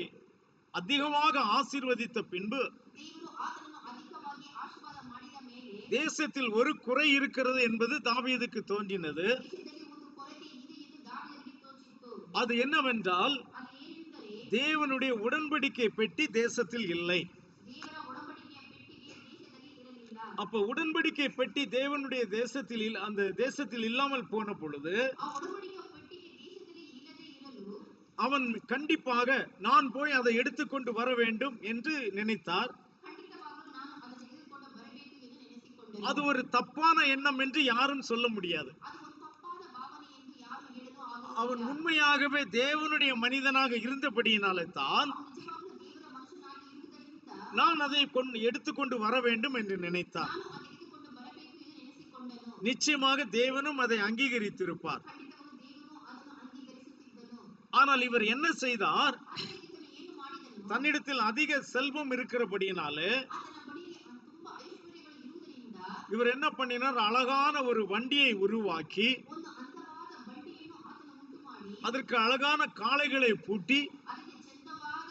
அதிகமாக ஆசீர்வதித்த பின்பு ದೇವರು ಆತನನ್ನು ಅಧಿಕವಾಗಿ ಆಶೀರ್ವಾದ ಮಾಡಿದ ಮೇಲೆ தேசத்தில் ஒரு குறை இருக்கிறது என்பது தாவீதுக்கு தோன்றினது. ದೇಶದಲ್ಲಿ ಒಂದು ಕೊರತೆ ಇದೆ ಎಂದು ದಾವೀದನಿಗೆ ತೋಚಿತು. அது என்னவென்றால் ಅದು ಏನೆಂದರೆ தேவனுடைய உடன்படிக்கை பெட்டி தேசத்தில் இல்லை. ದೇವರ ಒಡಂಬಡಿಕೆಯ ಪೆಟ್ಟಿಗೆ ದೇಶದಲ್ಲಿ ಇರಲಿಲ್ಲ. அப்ப உடன்படிக்கை பெட்டி தேவனுடைய தேசத்தில் அந்த தேசத்தில் இல்லாமல் போன பொழுது ಆ ಒಡಂಬಡಿಕೆಯ ಪೆಟ್ಟಿಗೆ ದೇಶದಲ್ಲಿ ಇಲ್ಲದೆ ಇರಲು அவன் கண்டிப்பாக நான் போய் அதை எடுத்துக்கொண்டு வர வேண்டும் என்று நினைத்தார். ಖಂಡಿತವಾಗಲೂ ನಾನು ಅದನ್ನು ತೆಗೆದುಕೊಂಡು ಬರಬೇಕು ಎಂದು ನೆನೆಸಿಕೊಂಡನು. அது ஒரு தப்பான எண்ணம் என்று யாரும் சொல்ல முடியாது. ಅದು ಒಂದು ತಪ್ಪಾದ ಭಾವನೆ ಎಂದು ಯಾರು ಹೇಳಲು அவன் ಆಗುವುದಿಲ್ಲ. உண்மையாகவே தேவனுடைய மனிதனாக இருந்தபடியினாலே தான் ಅವನು ನಿಜವಾಗಲೂ ದೇವರ ಮನುಷ್ಯನಾಗಿ ಇರುವುದರಿಂದ நான் அதை எடுத்துக்கொண்டு வர வேண்டும் என்று நினைத்தார். ನಾನು ಅದನ್ನು ತೆಗೆದುಕೊಂಡು ಬರಬೇಕು ಎಂದು ನೆನೆಸಿಕೊಂಡನು. நிச்சயமாக தேவனும் அதை அங்கீகரித்திருப்பார். ಖಂಡಿತವಾಗಲೂ ದೇವರು ಅದನ್ನು ಅಂಗೀಕರಿಸುತ್ತಿದ್ದನು. ஆனால் இவர் என்ன செய்தார்? ಆದರೆ ಈತನು ಏನು ಮಾಡಿದನು? தன்னிடத்தில் அதிக செல்வம் இருக்கிறபடியினாலே ಆತನ ಬಳಿಯಲ್ಲಿ ತುಂಬಾ ಐಶ್ವರ್ಯಗಳು ಇರುವುದರಿಂದ இவர் என்ன பண்ணினார்? அழகான ஒரு வண்டியை உருவாக்கி ಒಂದು ಅಂದವಾದ ಬಂಡಿಯನ್ನು ಆತನು ಉಂಟು ಮಾಡಿ அதற்கு அழகான காளைகளை பூட்டி ಅದಕ್ಕೆ ಚಂದವಾದ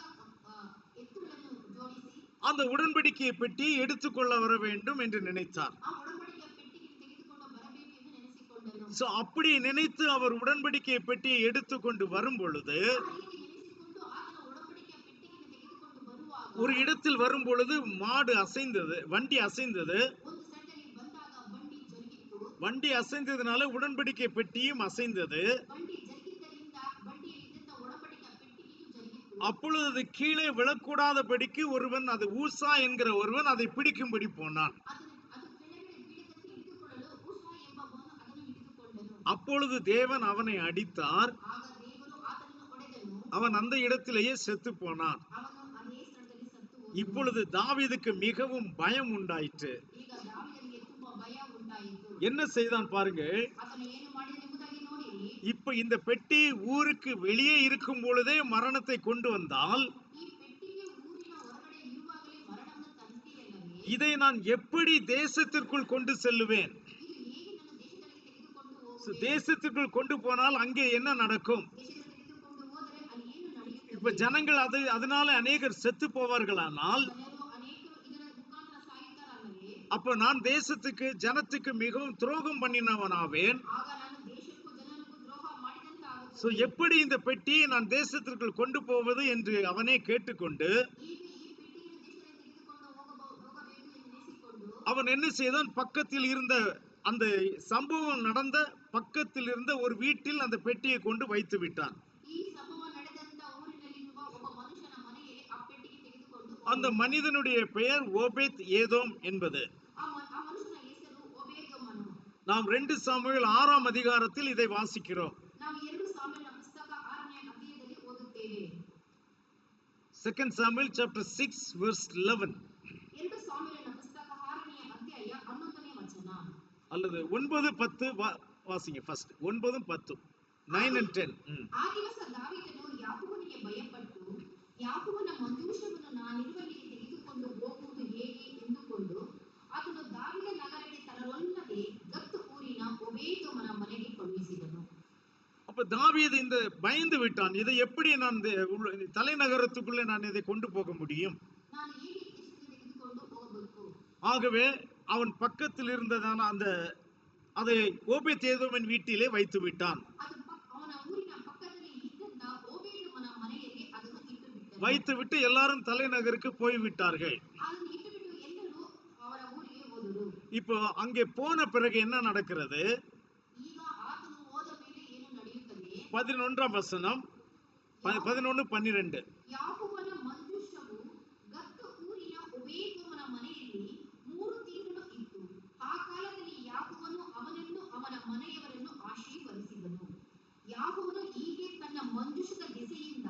ಎತ್ತುಗಳನ್ನು ಜೋಡಿಸಿ அந்த உடன்படிக்கையை பெட்டி எடுத்துக்கொள்ள வர வேண்டும் என்று நினைத்தார். ಆ ಒಡಂಬಡಿಕೆಯ ಪೆಟ್ಟಿಗೆ ತೆಗೆದುಕೊಂಡು ಬರಬೇಕು ಎಂದು ನೆನೆಸಿಕೊಂಡನು. சோ அப்படி நினைத்து அவர் உடன்படிக்கை பெட்டியை எடுத்துக்கொண்டு வரும் பொழுது ಆ ರೀತಿ ನೆನೆಸಿಕೊಂಡು ಆತನ ಒಡಂಬಡಿಕೆಯ ಪೆಟ್ಟಿಗೆಯನ್ನು ತೆಗೆದುಕೊಂಡು ಬರುವಾಗ ஒரு இடத்தில் வரும் பொழுது மாடு அசைந்தது, வண்டி அசைந்தது. ಒಂದು ಸ್ಥಳದಲ್ಲಿ ಬಂದಾಗ வண்டி அசைந்ததுனால உடன்படிக்கை பெட்டியும் அசைந்தது. ಬಂಡಿ ಜರುಗಿದ್ದರಿಂದ ಬಂಡಿಯಲ್ಲಿದ್ದಂತ ಒಡಂಬಡಿಕೆ ಪೆಟ್ಟಿಗೆಯು ಜರುಗಿತು. அப்பொழுது அது கீழே விழக்கூடாதபடிக்கு ஒருவன், அது ஊசா என்கிற ஒருவன் அதை பிடிக்கும்படி போனான். ಅದು ಕೆಳಗಡೆ ಬೀಳದಂತೆ ಹಿಡಿದುಕೊಳ್ಳಲು ಉಷಾ ಎಂಬವನು ಅದನ್ನು ಹಿಡಿದುಕೊಂಡನು. அப்பொழுது தேவன் அவனை அடித்தார். ಆಗ ದೇವರು ಆತನನ್ನು ಹೊಡೆದನು. அவன் அந்த இடத்திலேயே செத்து போனான். ಅವನು ಅದೇ ಸ್ಥಳದಲ್ಲಿ ಸತ್ತು ಹೋದನು. இப்பொழுது தாவீதுக்கு மிகவும் பயம் உண்டாயிற்று. ಈಗ ದಾವೀದನಿಗೆ ತುಂಬಾ ಭಯ ಉಂಟಾಯಿತು. என்ன செய்தான் பாருங்க. ಆತನು ಏನು ಮಾಡಿದನೆಂಬುದಾಗಿ ನೋಡಿರಿ. இப்ப இந்த பெட்டி ஊருக்கு வெளியே இருக்கும் பொழுதே மரணத்தை கொண்டு வந்தால், ಈ ಪೆಟ್ಟಿಗೆ ಊರಿನ ಹೊರಗಡೆ ಇರುವಾಗಲೇ ಮರಣವನ್ನು ತಂದಿಯಲ್ಲವೇ? இதை நான் எப்படி தேசத்திற்குள் கொண்டு செல்லுவேன்? ಇದು ಹೇಗೆ ನನ್ನ ದೇಶದೊಳಗೆ ತೆಗೆದುಕೊಂಡು ಹೋಗುವೆ? தேசத்திற்குள் கொண்டு போனால் அங்கே என்ன நடக்கும்? ದೇಶದಲ್ಲಿ ತೆಗೆದುಕೊಂಡು ಹೋದರೆ ಅಲ್ಲಿ ಏನು ನಡೆಯುತ್ತದೆ? இப்ப ஜனங்கள் அதனால அநேகர் செத்து போவார்களானால், ಜನರು ಅನೇಕರು ಇದರ ಮುಖಾಂತರ ಸಾಯುತ್ತಾರಲ್ಲವೇ? அப்ப நான் தேசத்துக்கு ஜனத்துக்கு மிகவும் துரோகம் பண்ணினவனாவேன். ಆಗ ನಾನು ದೇಶಕ್ಕೂ ಜನರಿಗೂ ದ್ರೋಹ ಮಾಡಿದಂತ ಆಗುತ್ತದೆ. சோ எப்படி இந்த பெட்டியை நான் தேசத்திற்குள் கொண்டு போவது என்று அவனே கேட்டுக்கொண்டு, ಈಗ ಈ ಪೆಟ್ಟಿಗೆಯನ್ನು ದೇಶದಲ್ಲಿ ತೆಗೆದುಕೊಂಡು ಹೋಗಬೇಕು ಎಂದು ನೆನೆಸಿಕೊಂಡು அவன் என்ன செய்தான், பக்கத்தில் இருந்த அந்த சம்பவம் நடந்த பக்கத்தில் இருந்த ஒரு வீட்டில் அந்த பெட்டியை கொண்டு வைத்து விட்டான். ಈ ಸಂಭವ ನಡೆದಂತ ಊರಿನಲ್ಲಿರುವ ಒಬ್ಬ ಮನುಷ್ಯನ ಮನೆಯಲ್ಲಿ ಆ ಪೆಟ್ಟಿಗೆ ತೆಗೆದುಕೊಂಡು அந்த மனிதனுடைய பெயர் ஓபேத் ஏதோம் என்பது. ಆ ಮನುಷ್ಯನ ಹೆಸರು ಓಬೇದೋಮನು. நாம் 2 சாமுவேல் 6ஆம் அதிகாரத்தில் இதை வாசிக்கிறோம். ನಾವು 2 ಸಾಮುವೇಲನ ಪುಸ್ತಕ 6ನೇ ಅಧ್ಯಾಯದಲ್ಲಿ ಓದುತ್ತೇವೆ. 2 Samuel chapter 6 verse 11 2 ಸಾಮುವೇಲನ ಪುಸ್ತಕ 6ನೇ ಅಧ್ಯಾಯ 11ನೇ ವಚನ. அல்லது 9 10 வாசிங்க. First 9 10 9 and 10. ಆ ದಿವಸ ದಾವೀದನು ಯಾಕೋಬನಿಗೆ ಭಯಪಟ್ಟು ಯಾಕೋಬನ ಮಂಜೂಷವನ್ನು ನಾನಿರುವಲ್ಲಿಗೆ ತೆಗೆದುಕೊಂಡು ಹೋಗುವುದು ಹೇಗೆ ಎಂದುಕೊಂಡು ಆತನು ದಾವೀದ ನಗರಕ್ಕೆ ತರಲೊಲ್ಲದೆ ಗತ್ ಊರಿನ ಓಬೇದೋಮನ ಮನೆಗೆ ಕಳುಹಿಸಿದನು. அப்ப தாவீது இந்த பயந்து விட்டான். இதை எப்படி நான் தலைநகரத்துக்குள்ளே நான் இதை கொண்டு போக முடியும்? ನಾನು ಹೇಗೆ ದೇಶಕ್ಕೆ ತೆಗೆದುಕೊಂಡು ಹೋಗಬೇಕು? ஆகவே அவன் பக்கத்தில் இருந்ததான அதை ஓபேத் ஏதோமின் வீட்டிலே வைத்து விட்டான். ಅದು ಅವನ ಊರಿನ ಪಕ್ಕದಲ್ಲಿ ಇದ್ದಂತ ಓಬೇದೋಮನ ಮನೆಯಲ್ಲಿ ಅದನ್ನು ಇಟ್ಟು ಬಿಟ್ಟನು. வைத்து விட்டு எல்லாரும் தலைநகருக்கு போய் விட்டார்கள். ಅದನ್ನು ಇಟ್ಟು ಬಿಟ್ಟು ಎಲ್ಲರೂ ಅವರ ಊರಿಗೆ ಹೋದರು. இப்போ அங்கே போன பிறகு என்ன நடக்கிறது? ಈಗ ಆತನು ಹೋದ ಮೇಲೆ ಏನು ನಡೆಯುತ್ತದೆ? 11ஆம் வசனம் 11 12. ಯಾಕೋಬನ ಮಂಜೂಷವು ಗತ್ ಊರಿನ ಓಬೇದೋಮನ ಮನೆಯಲ್ಲಿ 3 ತಿಂಗಳು ಇತ್ತು. ಆ ಕಾಲದಲ್ಲಿ ಯಾಕೋಬನು ಅವನನ್ನು ಅವನ ಮನೆಯವರನ್ನು ಆಶೀರ್ವದಿಸಿದನು. ಯಾಕೋಬನು ಹೀಗೆ ತನ್ನ ಮಂಜೂಷದ ದೆಸೆಯಿಂದ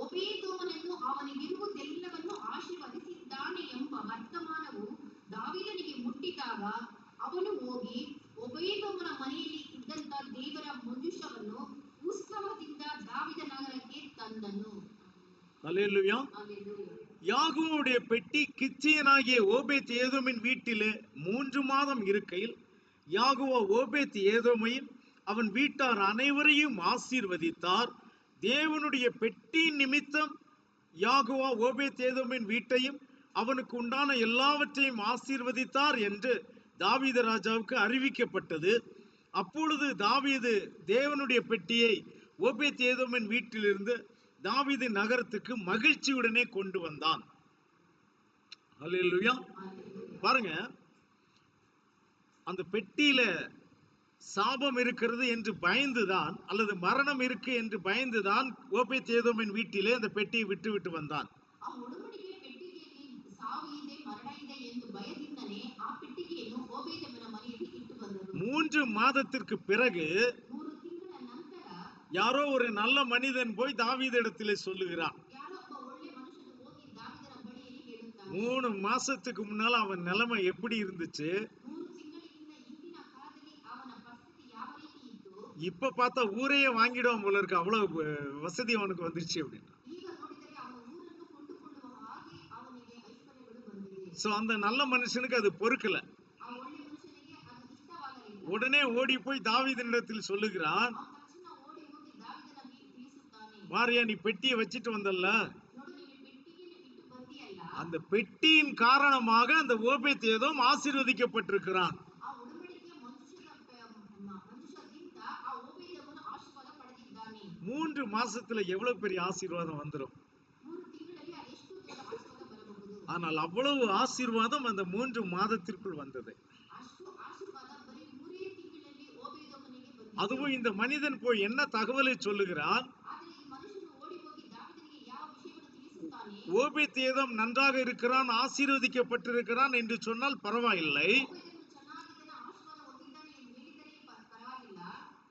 ಓಬೇದೋಮನನ್ನು ಅವನಿಗಿರುವುದೆಲ್ಲವನ್ನು ಆಶೀರ್ವದಿಸಿದ್ದಾನೆ ಎಂಬ ವರ್ತಮಾನವು ದಾವೀದನಿಗೆ ಮುಟ್ಟಿದಾಗ ಅವನು ಹೋಗಿ ಓಬೇದೋಮನ ಮನೆಯಲ್ಲಿ ಇದ್ದಂತ ದೇವರ ಮಂಜೂಷವನ್ನು ಉತ್ಸವದಿಂದ ದಾವೀದ ನಗರಕ್ಕೆ ತಂದನು. அல்லேலூயா. அல்லேಲೂಯಾ. யாகோவுடைய பெட்டி கிச்சியனாகிய ஓபேத் ஏதோமின் வீட்டிலே 3 மாதம் இருக்கையில் யாகோவா ஓபேத் ஏதோமையும் அவன் வீட்டார் அனைவரையும் ஆசீர்வதித்தார். தேவனுடைய பெட்டி நிமித்தம் யாகோவா ஓபேத் ஏதோமின் வீட்டையும் அவனுக்கு உண்டான எல்லாவற்றையும் ஆசீர்வதித்தார் என்று தாவீது ராஜாவுக்கு அறிவிக்கப்பட்டது. அப்பொழுது தாவீது தேவனுடைய பெட்டியை ஓபேத் ஏதோமின் வீட்டிலிருந்து தாவீது நகரத்துக்கு மகிழ்ச்சியுடனே கொண்டு வந்தான். அல்லேலூயா. பாருங்க, அந்த பெட்டியில சாபம் இருக்கிறது என்று பயந்துதான், அல்லது மரணம் இருக்கு என்று பயந்துதான் ஓபேத் ஏதோமின் வீட்டிலே அந்த பெட்டியை விட்டு வந்தான். ಆ ಒಡಂಬಡಿಕೆಯ ಪೆಟ್ಟಿಗೆಯಲ್ಲಿ ಸಾವು ಇದೆ, ಮರಣ ಇದೆ ಎಂದು ಭಯದಿಂದಲೇ ಆ ಪೆಟ್ಟಿಗೆಯನ್ನು ಓಬೇದೋಮನ ಮನೆಯಲ್ಲಿ ಇಟ್ಟು ಬಂದರು. 3 மாதத்திற்கு பிறகு 3 ತಿಂಗಳ ನಂತರ யாரோ ஒரு நல்ல மனிதன் போய் தாவீதிடத்திலே சொல்லுகிறான். ಯಾರೋ ಒಬ್ಬ ಒಳ್ಳೆ ಮನುಷ್ಯನು ಹೋಗಿ ದಾವೀದನ ಬಳಿಯಲ್ಲಿ ಹೇಳುತ್ತಾನೆ. 3 மாசத்துக்கு முன்னால அவன் நிலைமை எப்படி இருந்துச்சு, 3 ತಿಂಗಳಿಂದ ಹಿಂದಿನ ಕಾಲದಲ್ಲಿ ಅವನ ಪರಿಸ್ಥಿತಿ ಯಾವ ರೀತಿ ಇತ್ತು, இப்ப பார்த்தா ஊரையே வாங்கிடுவான் போல இருக்கு, அவ்வளவு வசதி அவனுக்கு வந்துருச்சு அப்படின்னு. ಈಗ ನೋಡಿದರೆ ಅವನ ಊರನ್ನು ಕೊಂಡುಕೊಳ್ಳುವ ಹಾಗೆ ಅವನಿಗೆ ಐಶ್ವರ್ಯಗಳು ಬಂದಿವೆ. சோ அந்த நல்ல மனுஷனுக்கு அது பொறுக்கல. ಆ ಒಳ್ಳೆ ಮನುಷ್ಯನಿಗೆ ಅದು ಇಷ್ಟವಾಗಲಿಲ್ಲ. உடனே ஓடி போய் தாவீதினிடத்தில் சொல்லுகிறான், ಅವನು ತಕ್ಷಣ ಓಡಿ ಹೋಗಿ ದಾವೀದನಿಗೆ ತಿಳಿಸುತ್ತಾನೆ. மாரியா நீ பெட்டியை வச்சிட்டு வந்தல்ல, ನೋಡು, ನೀನು ಪೆಟ್ಟಿಗೆಯನ್ನು ಇಟ್ಟು ಬಂದಿಯಲ್ಲ, அந்த பெட்டியின் காரணமாக அந்த ஓபேத் ஏதோம் ஆசீர்வதிக்கப்பட்டிருக்கிறான். ಆ ಒಡಂಬಡಿಕೆಯ ಮಂಜೂಷದಿಂದ ಆ ಓಬೇದೋಮನು ಆಶೀರ್ವಾದ ಪಡೆದಿದ್ದಾನೆ. 3 மாசத்துல எவ்வளவு பெரிய ஆசீர்வாதம் வந்துரும். 3 ತಿಂಗಳಲ್ಲಿ ಅದೆಷ್ಟು ದೊಡ್ಡ ಆಶೀರ್ವಾದ ಬರಬಹುದು. ஆனால் அவ்வளவு ஆசீர்வாதம் அந்த 3 மாதத்திற்குள் வந்தது. ಅಷ್ಟು ಆಶೀರ್ವಾದ ಬರೀ 3 அதுவும் இந்த மனிதன் போய் என்ன தகவலை சொல்லுகிறான்? ಆದರೆ ಈ ಮನುಷ್ಯನು ಓಡಿ ಹೋಗಿ ದಾವೀದನಿಗೆ ಯಾವ ವಿಷಯವನ್ನು ತಿಳಿಸುತ್ತಾನೆ? ஓபேத்ஏதோம் நன்றாக இருக்கிறான், ஆசீர்வதிக்கப்பட்டிருக்கிறான் என்று சொன்னால் பரவாயில்லை. ಓಬೇದನು ಚೆನ್ನಾಗಿದ್ದಾನೆ, ಆಶೀರ್ವಾದ ಹೊಂದಿದ್ದಾನೆ ಎಂದು ಹೇಳಿದರೆ ಪರವಾಗಿಲ್ಲ.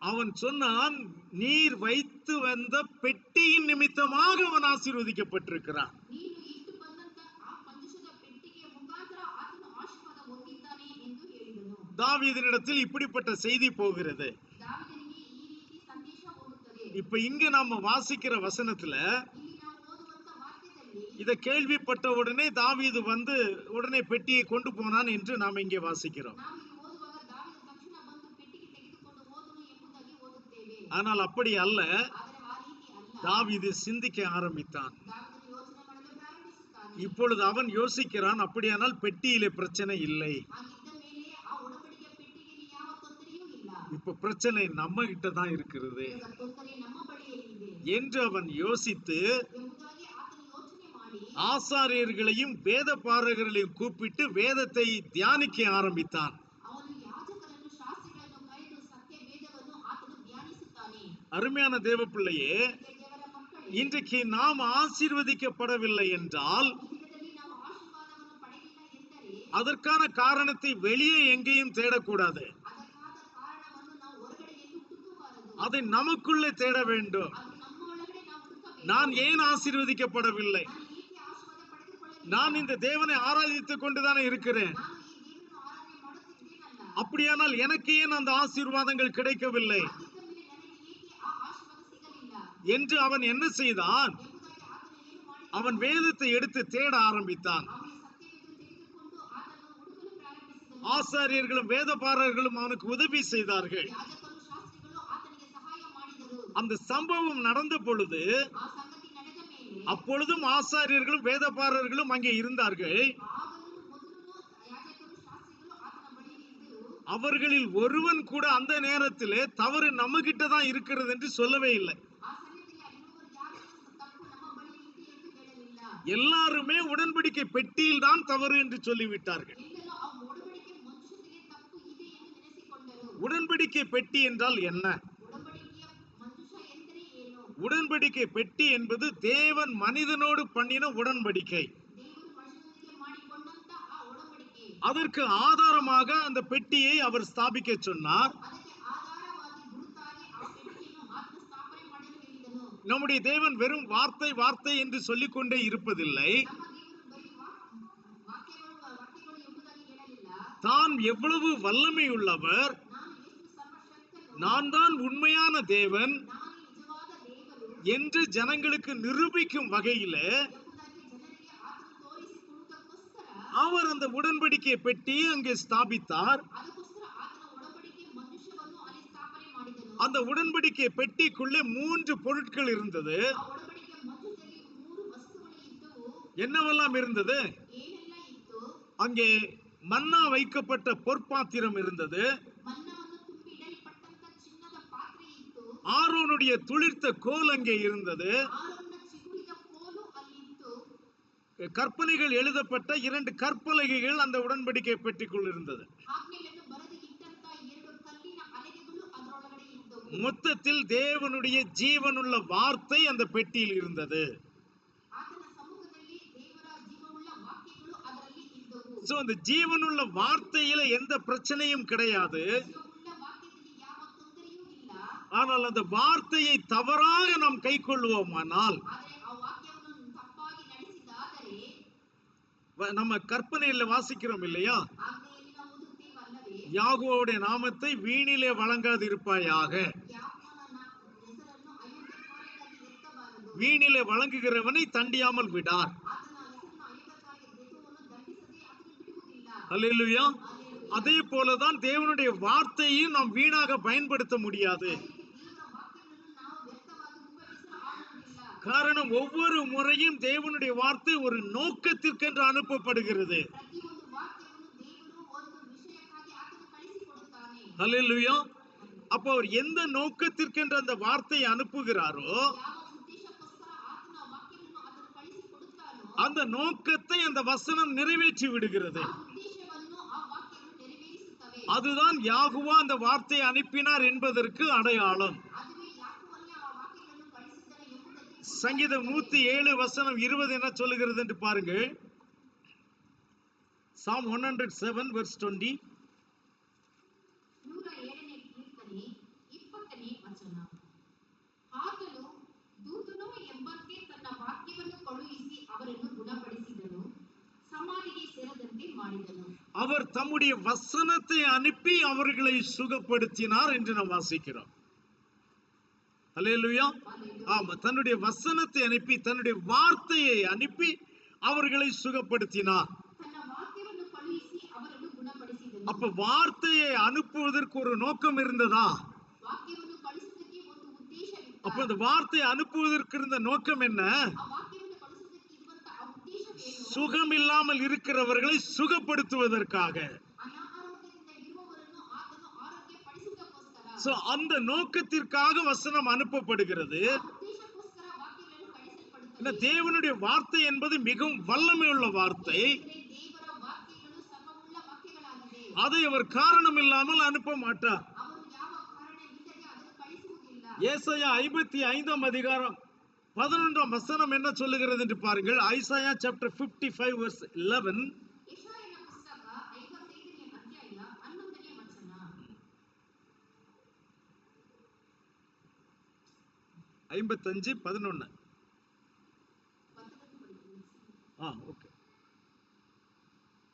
அவன் சொன்னான், நீர் வைத்து வந்த பெட்டியின் நிமித்தமாக அவன் ஆசீர்வதிக்கப்பட்டிருக்கிறான். ನೀನು ಇಟ್ಟು ಬಂದಂತ ಆ ಮಂಜೂಷದ ಪೆಟ್ಟಿಗೆಯ ಮುಖಾಂತರ ಆತನು ಆಶೀರ್ವಾದ ಹೊಂದಿದ್ದಾನೆ ಎಂದು ಹೇಳಿದನು. தாவீதினிடத்தில் இப்படிப்பட்ட செய்தி போகிறது. ದಾವೀದನಿಗೆ ಈ ರೀತಿ ಸಂದೇಶ ಹೋಗುತ್ತದೆ. இப்ப இங்க நாம வாசிக்கிற வசனத்துல ಇಲ್ಲಿ ನಾವು ಓದುವಂತ ವಾಕ್ಯದಲ್ಲಿ இத கேள்விப்பட்ட உடனே தாவீது வந்து உடனே பெட்டியை கொண்டு போனான் என்று நாம் இங்கே வாசிக்கிறோம். ನಾವು ಇಲ್ಲಿ ಓದುವಾಗ ದಾವೀದ ತಕ್ಷಣ ಬಂದು ಪೆಟ್ಟಿಗೆ ತೆಗೆದುಕೊಂಡು ಹೋದನು ಎಂಬುದಾಗಿ ಓದುತ್ತೇವೆ. ஆனால் அப்படி அல்ல. ಆದರೆ ಆ ರೀತಿ ಅಲ್ಲ. தாவீது சிந்திக்க ஆரம்பித்தான். ದಾವೀದನು ಯೋಚನೆ ಮಾಡಲು ಪ್ರಾರಂಭಿಸುತ್ತಾನೆ. இப்பொழுது அவன் யோசிக்கிறான், அப்படியானால் பெட்டியிலே பிரச்சனை இல்லை, ಹಾಗಿದ್ದ ಮೇಲೆ ಆ ಒಡಂಬಡಿಕೆಯ ಪೆಟ್ಟಿಗೆಯಲ್ಲಿ ಯಾವ ತೊಂದರೆಯೂ ಇಲ್ಲ. இப்ப பிரச்சனை நம்ம கிட்ட தான் இருக்கிறது ಈಗ ತೊಂದರೆ ನಮ್ಮ ಬಳಿಯಲ್ಲಿದೆ என்று அவன் யோசித்து ಎಂಬುದಾಗಿ ಆತನು ಯೋಚನೆ ಮಾಡಿ ஆசாரியர்களையும் வேத பாரகர்களையும் கூப்பிட்டு வேதத்தை தியானிக்க ஆரம்பித்தான். ಅವನು ಯಾಜಕರನ್ನು ಶಾಸ್ತ್ರಿಗಳನ್ನು ಕರೆದು ಸತ್ಯ ವೇದವನ್ನು ಆತನು ಧ್ಯಾನಿಸುತ್ತಾನೆ. அருமையான தேவ பிள்ளையே, ದೇವರ ಮಕ್ಕಳೇ, இன்றைக்கு நாம் ஆசீர்வதிக்கப்படவில்லை என்றால் ಈ ದಿನದಲ್ಲಿ ನಾವು ಆಶೀರ್ವಾದವನ್ನು ಪಡೆದಿಲ್ಲ ಎಂದರೆ அதற்கான காரணத்தை வெளியே எங்கேயும் தேடக்கூடாது. ಅದಕ್ಕಾದ ಕಾರಣವನ್ನು ನಾವು ಹೊರಗಡೆ ಎಂದು ಹುಡುಕಬಾರದು. அதை நமக்குள்ளே தேட வேண்டும். ಅದು ನಮ್ಮ ಒಳಗಡೆ ನಾವು ಹುಡುಕಬೇಕು. நான் ஏன் ஆசீர்வதிக்கப்படவில்லை? ನಾನು ಏಕೆ ಆಶೀರ್ವಾದ ಪಡೆದುಕೊಳ್ಳಲಿಲ್ಲ? நான் இந்த தேவனை ஆராதித்துக் கொண்டுதானே இருக்கிறேன். ನಾನು ಈ ದೇವರನ್ನು ಆರಾಧನೆ ಮಾಡುತ್ತಿದ್ದೇನಲ್ಲ. அப்படியானால் எனக்கு ஏன் அந்த ஆசீர்வாதங்கள் கிடைக்கவில்லை ಹಾಗಿದ್ದ ಮೇಲೆ ನನಗೆ ಏಕೆ ಆ ಆಶೀರ್ವಾದ ಸಿಗಲಿಲ್ಲ என்று அவன் என்ன செய்தான்? ಎಂಬುದಾಗಿ ಆತನು ಏನು ಮಾಡಿದ? அவன் வேதத்தை எடுத்து தேட ஆரம்பித்தான். ಅವನು ಸತ್ಯವೇದವನ್ನು ತೆಗೆದುಕೊಂಡು ಆತನು ಹುಡುಕಲು ಪ್ರಾರಂಭಿಸಿದನು. ஆசாரியர்களும் வேதபாரர்களும் அவனுக்கு உதவி செய்தார்கள். ಯಾಜಕರು ಶಾಸ್ತ್ರಿಗಳು ಆತನಿಗೆ ಸಹಾಯ ಮಾಡಿದರು. அந்த சம்பவம் நடந்த பொழுது ಆ ಸಂಗತಿ ನಡೆದ ಮೇಲೆ அப்பொழுதும் ஆசாரியர்களும் வேதபாரர்களும் அங்கே இருந்தார்கள். ಆಗಲೂ ಮೊದಲು ಯಾಜಕರು ಶಾಸ್ತ್ರಿಗಳು ಆತನ ಬಳಿಯಲ್ಲಿ ಇದ್ದರು. அவர்களில் ஒருவன் கூட அந்த நேரத்திலே தவறு நம்ம கிட்ட தான் இருக்கிறது என்று சொல்லவே இல்லை. ಆ ಸಮಯದಲ್ಲಿ ಅಲ್ಲಿರುವವರು ಯಾರು ತಪ್ಪು ನಮ್ಮ ಬಳಿಯಲ್ಲಿ ಇದೆ ಎಂದು ಹೇಳಲಿಲ್ಲ. எல்லாருமே உடன்படிக்கை பெட்டியில் தான் தவறு என்று சொல்லிவிட்டார்கள். ಎಲ್ಲರೂ ಆ ಒಡಂಬಡಿಕೆ ಮನುಷ್ಯನಿಗೆ ತಪ್ಪು ಇದೆ ಎಂದು ನೆನೆಸಿಕೊಂಡರು. உடன்படிக்கை பெட்டி என்றால் என்ன? ಒಡಂಬಡಿಕೆಯ ಮನುಷ್ಯ ಎಂದರೆ ಏನು? உடன்படிக்கை பெட்டி என்பது தேவன் மனிதனோடு பண்ணின உடன்படிக்கை. ದೇವರು ಮನುಷ್ಯನೊಂದಿಗೆ ಮಾಡಿಕೊಂಡಂತ ಆ ಒಡಂಬಡಿಕೆ. அதற்கு ஆதாரமாக அந்த பெட்டியை அவர் ஸ்தாபிக்க சொன்னார். ಅದಕ್ಕೆ ಆಧಾರವಾಗಿ ಗುರುತಾಗಿ ಆ ಪೆಟ್ಟಿಗೆಯನ್ನು ಆತನು ಸ್ಥಾಪನೆ ಮಾಡಲು ಹೇಳಿದನು. நம்முடைய தேவன் வெறும் வார்த்தை வார்த்தை என்று சொல்லிக்கொண்டே இருப்பதில்லை. ನಮ್ಮ ದೇವರು ಬರೀ ವಾಕ್ಯಗಳು ಎಂಬುದಾಗಿ ಹೇಳಲಿಲ್ಲ. தான் எவ்வளவு வல்லமை உள்ளவர், ನಾನು ಎಷ್ಟು ಸರ್ವಶಕ್ತನು, நான் தான் உண்மையான தேவன் ನಾನು ನಿಜವಾದ ದೇವರು என்று ஜனங்களுக்கு நிரூபிக்கும் வகையிலே ಎಂಬುದಾಗಿ ಜನರಿಗೆ ಆತನು ತೋರಿಸಿಕೊಡುವುದಕ್ಕೋಸ್ಕರ அவர் அந்த உடன்படிக்கை பெட்டியை அங்கே ஸ்தாபித்தார். ಅದಕ್ಕೋಸ್ಕರ ಆತನ ಒಡಂಬಡಿಕೆ ಮನುಷ್ಯವನ್ನು ಅಲ್ಲಿ ಸ್ಥಾಪನೆ ಮಾಡಿದನು. அந்த உடன்படிக்கை பெட்டிக்குள்ளே 3 பொருட்கள் இருந்தது. ಆ ಒಡಂಬಡಿಕೆ ಮಧ್ಯದಲ್ಲಿ 3 ವಸ್ತುಗಳು ಇದ್ದವು. என்னவெல்லாம் இருந்தது? ಏನೆಲ್ಲ ಇತ್ತು? அங்கே மன்னா வைக்கப்பட்ட பொற்பாத்திரம் இருந்தது. ಮನ್ನವನ್ನು ತುಂಬಿಡಲ್ಪಟ್ಟಂತ ಚಿನ್ನದ ಪಾತ್ರೆ ಇತ್ತು. ஆரோனுடைய துளிர்த்த கோல் அங்கே இருந்தது. ಆರೋನನ ಚಿಗುರಿದ ಕೋಲು ಅಲ್ಲಿ ಇತ್ತು. கற்பனைகள் எழுதப்பட்ட 2 கற்பலகைகள் அந்த உடன்படிக்கை பெட்டிக்குள் இருந்தது. ಆಜ್ಞೆಗಳನ್ನು ಬರೆದು ಇಟ್ಟಂತ 2 ಕಲ್ಲಿನ ಹಲಗೆಗಳು ಅದರೊಳಗಡೆ ಇದ್ದವು. மொத்தத்தில் தேவனுடைய ஜீவனுள்ள வார்த்தை அந்த பெட்டியில் இருந்தது. ಆತನ ಸಮ್ಮುಖದಲ್ಲಿ ದೇವರ ಜೀವವುಳ್ಳ ವಾಕ್ಯಗಳು ಅದರಲ್ಲಿ ಇದ್ದವು. சோ அந்த ஜீவனுள்ள வார்த்தையில எந்த பிரச்சனையும் கிடையாது. ಜೀವವುಳ್ಳ ವಾಕ್ಯದಲ್ಲಿ ಯಾವ ತೊಂದರೆಯೂ ಇಲ್ಲ. ஆனால் அந்த வார்த்தையை தவறாக நாம் கைக்கொள்வோமானால் ಆದರೆ ಆ ವಾಕ್ಯವನ್ನು ತಪ್ಪಾಗಿ ನಡೆಸಿದಾದರೆ நம்ம கற்பனையில வாசிக்கிறோம் இல்லையா? ಆಜ್ಞೆಯಲ್ಲಿ ನಾವು ಓದುತ್ತೇವಲ್ಲವೇ? யாகோவுடைய நாமத்தை வீணிலே வழங்காது இருப்பாயாக. ಯಾಕೋನ ಹೆಸರನ್ನು ಅಯೋಗ್ಯಕಾರ್ಯಕ್ಕಾಗಿ ಎತ್ತಬಾರದು. வீணிலே வழங்குகிறவனை தண்டியாமல் விடார். ಆತನ ಹೆಸರನ್ನು ಅಯೋಗ್ಯಕಾರ್ಯ ದೆವ್ವವನ್ನು ದಂಡಿಸದೆ ಆತನು ಬಿಡುವುದಿಲ್ಲ. அல்லேலூயா. அல்லேಲೂಯಾ. அதே போலதான் தேவனுடைய வார்த்தையும் நாம் வீணாக பயன்படுத்த முடியாது. ದೇವರ ವಾಕ್ಯಗಳನ್ನು ನಾವು ವ್ಯರ್ಥವಾಗಿ ಉಪಯೋಗಿಸಲು ಆಗುವುದಿಲ್ಲ. காரணம் ஒவ்வொரு முறையும் தேவனுடைய வார்த்தை ஒரு நோக்கத்திற்கென்று அனுப்பப்படுகிறது. ಪ್ರತಿಯೊಂದು ವಾಕ್ಯವನ್ನು ದೇವರು ಒಂದು ವಿಷಯಕ್ಕಾಗಿ ಆತನು ಕಳಿಸಿಕೊಡುತ್ತಾನೆ. அல்லேலூயா. அப்போ அவர் எந்த நோக்கத்திற்கென்று அந்த வார்த்தையை அனுப்புகிறாரோ ಯಾವ ಉದ್ದೇಶಕ್ಕೋಸ್ಕರ ಆತನ ವಾಕ್ಯವನ್ನು ಆತನು ಕಳಿಸಿಕೊಡುತ್ತಾನೋ அந்த நோக்கத்தை அந்த வசனம் நிறைவேற்றி விடுகிறது. ಆ ಉದ್ದೇಶವನ್ನು ಆ ವಾಕ್ಯಗಳು ನೆರವೇರಿಸುತ್ತವೆ. அதுதான் யாகுவா அந்த வார்த்தையை அனுப்பினார் என்பதற்கு அடையாளம். ಅದುವೇ ಯಾಕೋವನೇ ಆ ವಾಕ್ಯಗಳನ್ನು ಕಳಿಸಿದ್ದಾನೆ ಎಂಬುದಕ್ಕೆ சங்கீதம் 107 வசனம் 20 என்ன சொல்லுகிறது என்று பாருங்கள். Psalm 107 verse 20. 107ನೇ ಕೀರ್ತನೆ 20ನೇ ವಚನ. ಆತನು ದೂತನು ಎಂಬಂತೆ ತನ್ನ ವಾಕ್ಯವನ್ನು ಕಳುಹಿಸಿ ಅವರನ್ನು ಗುಣಪಡಿಸಿದನು, ಸಮಾಧಿಗೆ ಸೇರದಂತೆ ಮಾಡಿದನು. அவர் தம்முடைய வசனத்தை அனுப்பி அவர்களை சுகப்படுத்தினார் என்று நாம் வாசிக்கிறோம். அல்லேலூயா. ஆமா, தன்னுடைய வசனத்தை அனுப்பி, தன்னுடைய வார்த்தையை அனுப்பி அவர்களை சுகப்படுத்தினார். ತನ್ನ ವಾಕ್ಯವನ್ನು ಕಳುಹಿಸಿ ಅವರನ್ನು ಗುಣಪಡಿಸಿದನು. அப்ப வார்த்தையை அனுப்புவதற்கு ஒரு நோக்கம் இருந்ததா? ವಾಕ್ಯವನ್ನು ಕಳಿಸುವುದಕ್ಕೆ ಒಂದು ಉದ್ದೇಶವಿತ್ತು. அப்ப அந்த வார்த்தையை அனுப்புவதற்கு இருந்த நோக்கம் என்ன? ಆ ವಾಕ್ಯವನ್ನು ಕಳಿಸುವುದಕ್ಕೆ ಇರುವಂತಹ ಆ ಉದ್ದೇಶವೇನು? சுகம் இல்லாமல் இருக்கிறவர்களை சுகப்படுத்துவதற்காக. ಅನಾರೋಗ್ಯದಿಂದ ಇರುವವರನ್ನು ಆತನು ಆರೋಗ್ಯಪಡಿಸುವುದಕ್ಕೋಸ್ಕರ. சோ அந்த நோக்கத்திற்காக வசனம் அனுப்பப்படுகிறது. ಆ ಉದ್ದೇಶಕ್ಕೋಸ್ಕರ ವಾಕ್ಯಗಳನ್ನು ಕಳಿಸಲ್ಪಡುತ್ತವೆ. தேவனுடைய வார்த்தை என்பது மிகவும் வல்லமையுள்ள வார்த்தை. ದೇವರ ವಾಕ್ಯಗಳು ಸರ್ವವುಳ್ಳ ವಾಕ್ಯಗಳಾಗಿವೆ. அதை அவர் காரணம் இல்லாமல் அனுப்ப மாட்டார். ಅವರು ಯಾವ ಕಾರಣವಿಲ್ಲದೆ ಅದನ್ನು ಕಳಿಸುವುದಿಲ್ಲ. ஏசாயா 55 அதிகாரம் 11 வசனம் என்ன சொல்லுகிறது என்று பாருங்கள். Isaiah chapter 55 verse 11. ಯೆಶಾಯನ ಪುಸ್ತಕ 55ನೇ ಅಧ್ಯಾಯ 11ನೇ ವಚನ. 55 11. ஓகே.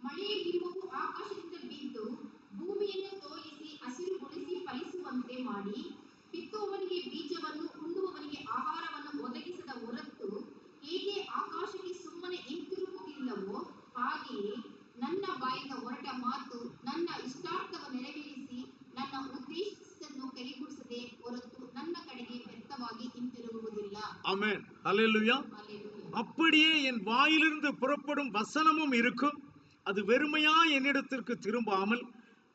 ಮಳೆಯ ಬಿಂಬವು ಆಕಾಶದಿಂದ ಬಿದ್ದು ಭೂಮಿಯನ್ನು ತೋಯಿಸಿ ಹಸಿರುಗೊಳಿಸಿ ಫಲಿಸುವಂತೆ ಮಾಡಿ, ಬಿತ್ತುವವನಿಗೆ ಬೀಜವನ್ನು ಉಣ್ಣುವವನಿಗೆ ಆಹಾರವನ್ನು ಒದಗಿಸದ ಹೊರತು ಹೇಗೆ ಆಕಾಶಕ್ಕೆ ಸುಮ್ಮನೆ ಹಿಂತಿರುಗುವುದಿಲ್ಲವೋ ಹಾಗೆಯೇ ನನ್ನ ಬಾಯಿಂದ ಹೊರಟ ಮಾತು ನನ್ನ ಇಷ್ಟಾರ್ಥವನ್ನು ನೆರವೇರಿಸಿ ನನ್ನ ಉದ್ದೇಶವನ್ನು ಕೈಗೂಡಿಸದೆ ಹೊರತು ನನ್ನ ಕಡೆಗೆ ವ್ಯರ್ಥವಾಗಿ ಹಿಂತಿರುಗುವುದಿಲ್ಲ. ஆமென். ஹல்லேலூயா. ಹಲ್ಲೆಲೂಯಾ. அப்படியே என் வாயிலிருந்து புறப்படும் வசனமும் இருக்கும், அது வெறுமையா என்னிடத்திற்கு திரும்பாமல்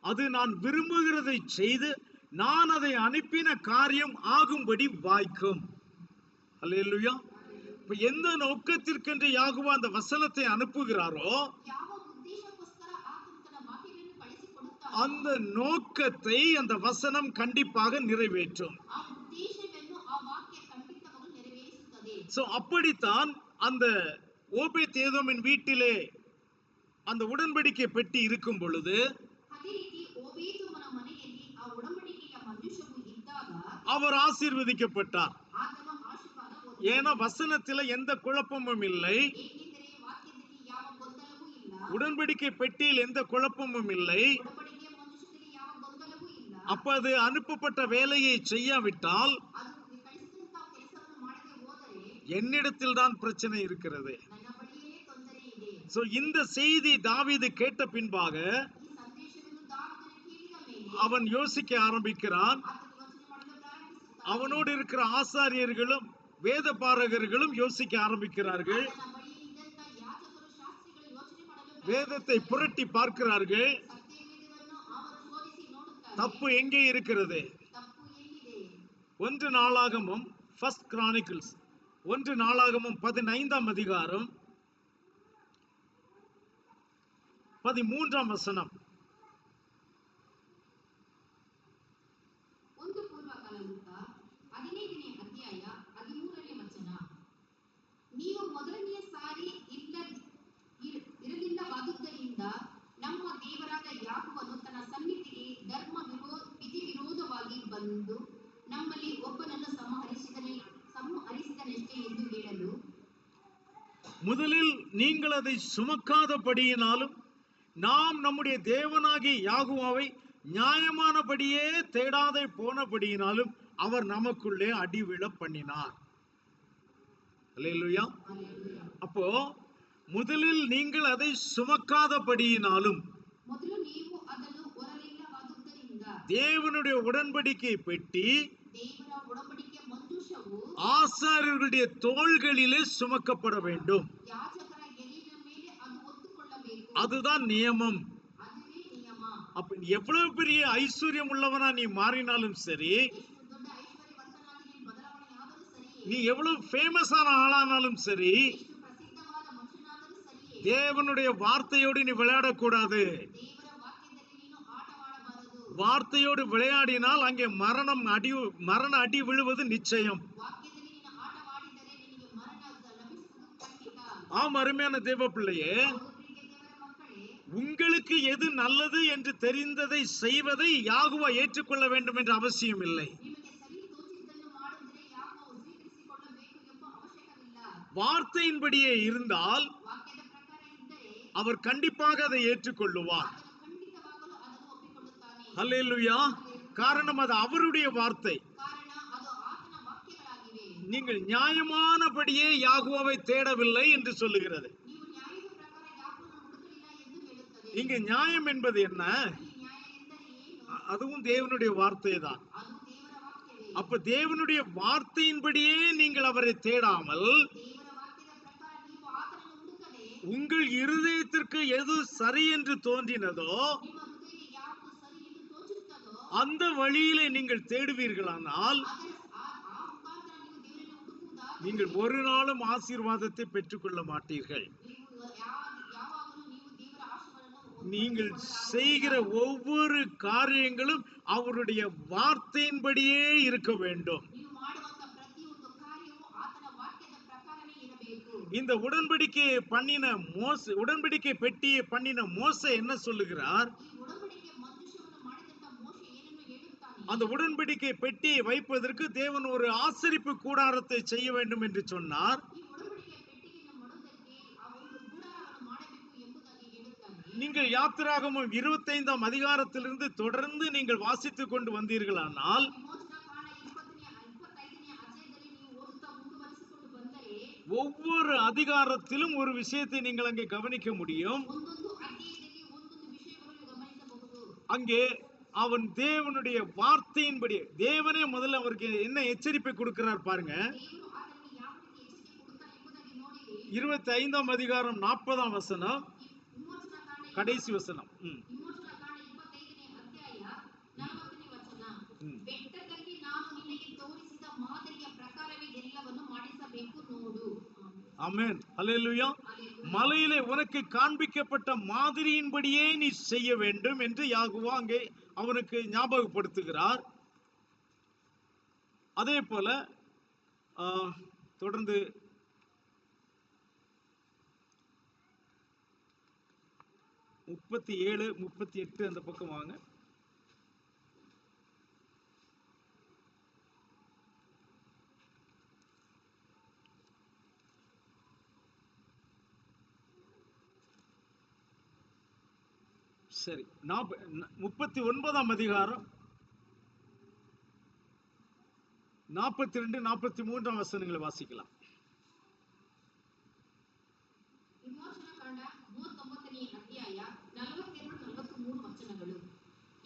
அது நான் விரும்புகிறதை செய்து நான் அதை அனுப்பின காரியம் ஆகும்படி வாய்க்கும். அல்லேலூயா. இப்ப எந்த நோக்கத்திற்கென்று யாகுவா அந்த வசனத்தை அனுப்புகிறாரோ ಯಾವ ಉದ್ದೇಶಕ್ಕೋಸ್ಕರ ಆತನು ತನ್ನ ವಾಕ್ಯಗಳನ್ನು ಕಳಿಸಿಕೊಡುತ್ತಾನೋ அந்த நோக்கத்தை அந்த வசனம் கண்டிப்பாக நிறைவேற்றும். ಆ ಉದ್ದೇಶವನ್ನು ಆ ವಾಕ್ಯ ಖಂಡಿತವಾಗೂ ನೆರವೇರಿಸುತ್ತದೆ. சோ அப்படித்தான் அந்த ஓபேத்ஏதோமின் வீட்டிலே அந்த உடன்படிக்கை பெட்டி இருக்கும் பொழுது ಅದೇ ರೀತಿ ಓಬೇದೋಮನ ಮನೆಯಲ್ಲಿ ಆ ಒಡಂಬಡಿಕೆಯ ಮಂಜೂಷವು ಇದ್ದಾಗ அவர் ஆசீர்வதிக்கப்பட்டார். ಆತನು ಆಶೀರ್ವಾದ ಹೊಂದಿದನು. ஏன்னா வசனத்துல எந்த குழப்பமும் இல்லை, ಏಕೆಂದರೆ ವಾಕ್ಯದಲ್ಲಿ ಯಾವ ಗೊಂದಲವೂ ಇಲ್ಲ, உடன்படிக்கை பெட்டியில் எந்த குழப்பமும் இல்லை. ಒಡಂಬಡಿಕೆಯ ಮಂಜೂಷದಲ್ಲಿ ಯಾವ ಗೊಂದಲವೂ ಇಲ್ಲ. அப்ப அது அனுப்பப்பட்ட வேலையை செய்யாவிட்டால் ಅದು ಕಳಿಸಿದಂತಹ ಕೆಲಸವನ್ನು ಮಾಡದೆ ಹೋದರೆ என்னிடத்தில் தான் பிரச்சனை இருக்கிறது. ನನ್ನ ಬಳಿಯೇ ತೊಂದರೆ ಇದೆ. சோ இந்த செய்தி தாவீது கேட்ட பின்பாக ಈ ಸಂದೇಶವನ್ನು ದಾವೀದನು ಕೇಳಿದ ಮೇಲೆ அவன் யோசிக்க ஆரம்பிக்கிறான். ಆತನು ಯೋಚನೆ ಮಾಡಲು ಪ್ರಾರಂಭಿಸುತ್ತಾನೆ. அவனோடு இருக்கிற ஆசாரியர்களும் வேத பாரகர்களும் யோசிக்க ஆரம்பிக்கிறார்கள். ತನ್ನ ಬಳಿಯಲ್ಲಿ ಇದ್ದಂತಹ ಯಾಜಕರು ಶಾಸ್ತ್ರಿಗಳು ಯೋಚನೆ ಮಾಡಲು வேதத்தை புரட்டி பார்க்கிறார்கள். ಸತ್ಯವೇದವನ್ನು ಅವರು ಶೋಧಿಸಿ ನೋಡುತ್ತಾರೆ. தப்பு எங்கே இருக்கிறது? ತಪ್ಪು ಎಲ್ಲಿದೆ? 1 நாளாகமம் ஃபர்ஸ்ட் கிரானிக்கல்ஸ் 1 நாளாகமம் 15ஆம் அதிகாரம் 13ஆம் வசனம். ಒಂದು ಪೂರ್ವಕಾಲ ವೃತ್ತ 15ನೇ ಅಧ್ಯಾಯ 13ನೇ ವಚನ. ನೀವು ಮೊದಲನೆಯ ಸಾರಿ ಇರಲಿಲ್ಲವಾದುದರಿಂದ ನಮ್ಮ ದೇವರಾದ ಯಾಹುವನು ತನ್ನ ಸನ್ನಿಧಿಗೆ ವಿಧಿ ವಿರೋಧವಾಗಿ ಬಂದು ನಮ್ಮಲ್ಲಿ ಒಬ್ಬನನ್ನು ಸಂಹರಿಸಿದನೆಷ್ಟೇ ಎಂದು ಹೇಳಲು, முதலில் நீங்கள் அதை சுமக்காதபடியினாலும் நாம் நம்முடைய தேவனாகிய யாகுவாவை நியாயமானபடியே தேடாதே போனபடியினாலும் அவர் நமக்குள்ளே அடிவிழ பண்ணினார். அல்லேலூயா. அப்போ முதலில் நீங்கள் அதை சுமக்காதபடியினாலும் ಮೊದಲು ನೀವು ಅದನ್ನು ಹೊರಲಿಲ್ಲವಾದುದರಿಂದ தேவனுடைய உடன்படிக்கை பெட்டி ದೇವರ ಒಡಂಬಡಿಕೆಯ ಮಂಜೂಷವು ஆசாரியர்களுடைய தோள்களிலே சுமக்கப்பட வேண்டும். ಯಾಜಕರ ಎದೆಯ ಮೇಲೆ ಅದು ಹೊತ್ತುಕೊಳ್ಳಬೇಕು. அதுதான் நியமம். ಅದುವೇ ನಿಯಮ. அப்ப எவ்வளவு பெரிய ஐஸ்வர்யம் உள்ளவனா நீ மாறினாலும் சரி, ಎಷ್ಟು ದೊಡ್ಡ ಐಶ್ವರ್ಯವಂತನಾಗಿ ನೀನು ಬದಲಾವಣೆ ಆದರೂ ಸರಿಯೇ, நீ எவ்வளவு ஃபேமஸான ஆளானாலும் சரி, ಎಷ್ಟು ಪ್ರಸಿದ್ಧವಾದ ಮನುಷ್ಯನಾದರೂ ಸರಿಯೇ, தேவனுடைய வார்த்தையோடு நீ விளையாடக்கூடாது. ದೇವರ ವಾಕ್ಯದಲ್ಲಿ ನೀನು ಆಟ ಆಡಬಾರದು. வார்த்தையோடு விளையாடினால் அங்கே மரண அடி விழுவது நிச்சயம். ವಾಕ್ಯದಲ್ಲಿ ನೀನು ಆಟವಾಡಿದರೆ ನಿನಗೆ ಮರಣ ಲಭಿಸುವುದು ಖಂಡಿತ. ஆம், அருமையான தேவ பிள்ளையே, ಹೌದು ಪ್ರಿಯ ದೇವರ ಮಕ್ಕಳೇ, உங்களுக்கு எது நல்லது என்று தெரிந்ததை செய்வதை யாகுவா ஏற்றுக்கொள்ள வேண்டும் என்ற அவசியம் இல்லை. ನಿಮಗೆ ಸರಿ ತೋಚಿದ್ದನ್ನು ಮಾಡಿದರೆ ಯಾಕೋಬು ಸ್ವೀಕರಿಸಿಕೊಳ್ಳಬೇಕು ಎಂಬ ಅವಶ್ಯಕವಿಲ್ಲ. வார்த்தையின்படியே இருந்தால் ವಾಕ್ಯದ ಪ್ರಕಾರ ಇದ್ದರೆ அவர் கண்டிப்பாக அதை ஏற்றுக்கொள்ளுவார். ಆತನು ಖಂಡಿತವಾಗಲೂ ಅದನ್ನು ಒಪ್ಪಿಕೊಳ್ಳುತ್ತಾನೆ. அல்லேலூயா. காரணம் அது அவருடைய வார்த்தை. ಕಾರಣ ಅದು ಆತನ ವಾಕ್ಯಗಳಾಗಿವೆ. நீங்கள் நியாயமானபடியே யாகுவாவை தேடவில்லை என்று சொல்லுகிறது. ನೀವು ನ್ಯಾಯದ ಪ್ರಕಾರ ಯಾಕೋಬನನ್ನು ಹುಡುಕಲಿಲ್ಲ ಎಂದು ಹೇಳುತ್ತದೆ. இங்க நியாயம் என்பது என்ன? ಈ ನ್ಯಾಯ ಎಂದರೆ ಏನು? அதுவும் தேவனுடைய வார்த்தை தான். ಅದು ದೇವರ ವಾಕ್ಯವೇ. அப்ப தேவனுடைய வார்த்தையின்படியே நீங்கள் அவரை தேடாமல் ದೇವರ ವಾಕ್ಯದ ಪ್ರಕಾರ ನೀವು ಆತನನ್ನು ಹುಡುಕದೆ உங்கள் இருதயத்திற்கு எது சரி என்று தோன்றினதோ ನಿಮ್ಮ ಹೃದಯಕ್ಕೆ ಯಾವುದು ಸರಿ ಎಂದು ತೋಚುತ್ತದೋ அந்த வழியிலே நீங்கள் தேடுவீர்களானால் ಆ ಮುಖಾಂತರ ನೀವು ದೇವರನ್ನು ಹುಡುಕುವುದಾದರೆ நீங்கள் ஒரு நாளும் ஆசீர்வாதத்தை பெற்றுக்கொள்ள மாட்டீர்கள். ನೀವು ಯಾವಾಗಲೂ ನೀವು ದೇವರ ಆಶೀರ್ವಾದವನ್ನು நீங்கள் செய்கிற ஒவ்வொரு காரியங்களும் அவருடைய வார்த்தையின்படியே இருக்க வேண்டும். ನೀವು ಮಾಡುವಂತ ಪ್ರತಿಯೊಂದು ಕಾರ್ಯವೂ ಆತನ ವಾಕ್ಯದ ಪ್ರಕಾರನೇ ಇರಬೇಕು. இந்த உடன்படிக்கை பெட்டியை பண்ணின மோசே என்ன சொல்லுகிறார்? ಈ ಒಡಂಬಡಿಕೆ ಮಂಜೂಷವನ್ನು ಮಾಡಿದಂತ ಮೋಶೆ ಏನನ್ನು ಹೇಳುತ್ತಾನೆ? அந்த உடன்படிக்கை பெட்டியை வைப்பதற்கு தேவன் ஒரு ஆசரிப்பு கூடாரத்தை செய்ய வேண்டும் என்று சொன்னார். ಈ ಒಡಂಬಡಿಕೆ ಪೆಟ್ಟಿಗೆಯನ್ನು ಮಾಡುವುದಕ್ಕೆ ಆ ಒಂದು ಗುಡಾರವನ್ನು ಮಾಡಬೇಕು ಎಂಬುದಾಗಿ ಹೇಳುತ್ತಾನೆ. நீங்கள் யாத்திராகமம் 25ஆம் அதிகாரத்திலிருந்து தொடர்ந்து நீங்கள் வாசித்துக் கொண்டு வந்தீர்களானால் ವಿಮೋಚನಾ ಕಾಂಡ 25ನೇ ಅಧ್ಯಾಯದಲ್ಲಿ ನೀವು ಓದುತ್ತಾ ಮುಂದುವರಿಸಿಕೊಂಡು ಬಂದರೆ ஒவ்வொரு அதிகாரத்திலும் ஒரு விஷயத்தை நீங்கள் அங்கே கவனிக்க முடியும். ಒಂದೊಂದು ಅಧ್ಯಾಯದಲ್ಲಿ ಒಂದೊಂದು ವಿಷಯಗಳನ್ನು ಗಮನಿಸಬಹುದು. அங்கே அவன் தேவனுடைய வார்த்தையின்படி தேவனே முதல்ல அவருக்கு என்ன எச்சரிப்பை கொடுக்கிறார் பாருங்க. ದೇವರು ಆತನಿಗೆ ಯಾವ ರೀತಿ ಎಚ್ಚರಿಕೆ ಕೊಡುತ್ತಾರೆ ಎಂಬುದಾಗಿ ನೋಡಿರಿ. 25ஆம் அதிகாரம் 40ஆம் வசனம் ವಿಮೋಚನಾ ಕಾಂಡ கடைசி வசனம். ವಿಮೋಚನಾ ಕಾಂಡ 25ನೇ ಅಧ್ಯಾಯ 40ನೇ ವಚನ. ಬೆಟ್ಟದಲ್ಲಿ ನಾನು ನಿನಗೆ ತೋರಿಸಿದ ಮಾದರಿಯ ಪ್ರಕಾರವೇ ಎಲ್ಲವನ್ನು ಮಾಡಿಸಬೇಕು ನೋಡು. ஆமென். அல்லேலூயா. மலையிலே உனக்கு காண்பிக்கப்பட்ட மாதிரியின்படியே நீ செய்ய வேண்டும் என்று யாகுவா அங்கே அவனுக்கு ஞாபகப்படுத்துகிறார். அதே போல தொடர்ந்து 37, 38 அந்த பக்கம் வாங்க. சரி, 39ஆம் அதிகாரம் 42, 43ஆம் வசனங்களை வாசிக்கலாம். ವಿಮೋಚನಾ ಕಾಂಡ 39ನೇ ಅಧ್ಯಾಯ 42, 43 ವಚನಗಳು.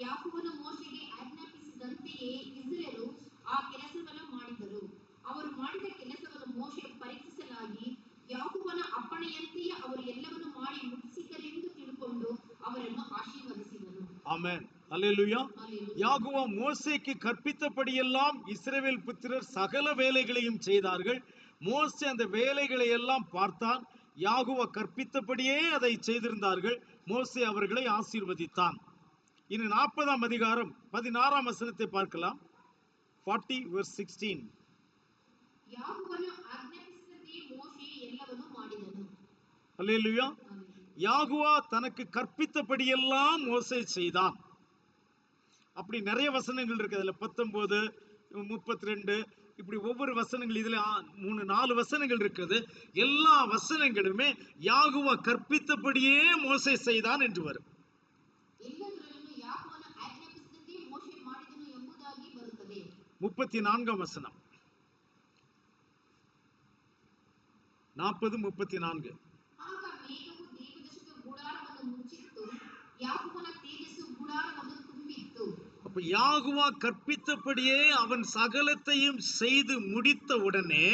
ಯಾಕೋಬನು ಮೋಶೆಗೆ ಆಜ್ಞಾಪಿಸಿದಂತೆಯೇ ಇಸ್ರಾಯೇಲರು ಆ ಕೆಲಸವನ್ನು ಮಾಡಿದರು. ಅವರು ಮಾಡಿದ ಕೆಲಸವನ್ನು ಮೋಶೆ ಪರೀಕ್ಷಿಸಲಾಗಿ ಯಾಕೋಬನ ಅಪ್ಪಣೆಯಂತೆಯೇ ಅವರು ಎಲ್ಲವನ್ನು ಮಾಡಿ ಮುಗಿಸಿದರೆಂದು ತಿಳ್ಕೊಂಡು ಅವರನ್ನು ಆಶೀರ್ವದಿಸಿದನು. ஆமென். அல்லேலூயா. அல்லேலூயா. யாகுவா மோசேக்கு கற்பித்தபடியெல்லாம் இஸ்ரவேல் புத்திரர் சகல வேலைகளையும் செய்தார்கள். மோசே அந்த வேலைகளை எல்லாம் பார்த்தான். யாகுவா கற்பித்தபடியே அதை செய்திருந்தார்கள். மோசே அவர்களை ஆசீர்வதித்தான். இனி 40ஆம் அதிகாரம் 16ஆம் வசனத்தை பார்க்கலாம். 40 verse 16. ಯಾಕೋಬನು ಆಜ್ಞಾಪಿಸಿದಂತೆಯೇ ಮೋಶೆ ಎಲ್ಲವನ್ನು ಮಾಡಿದನು. அல்லேலூயா. யாகுவா தனக்கு கற்பித்தபடியெல்லாம் மோசே செய்தான். அப்படி நிறைய வசனங்கள் இருக்கு. அதுல 19, 32 இப்படி ஒவ்வொரு வசனங்கள் இதுல 3-4 வசனங்கள் இருக்குது. எல்லா வசனங்களுமே யாகுவா கற்பித்தபடியே மோசே செய்தான் என்று வரும். ಎಲ್ಲದರಲ್ಲೂ ಯಾಕೋಬನು ಆಜ್ಞಾಪಿಸಿದಂತೆಯೇ ಮೋಶೆ ಮಾಡಿದನು ಎಂಬುದಾಗಿ ಬರುತ್ತದೆ. 34ஆம் வசனம். 40, 34. ಆಗ ಮೇಘವು ದೇವದರ್ಶಕ ಗುಡಾರವನ್ನು ಮುಚ್ಚಿತ್ತು, ಯಾಕೋಬನ ತೇಜಸ್ಸು ಗುಡಾರವನ್ನು ತುಂಬಿತ್ತು. அப்ப யாகுவா கற்பித்தபடியே அவன் சகலத்தையும் செய்து முடித்த உடனே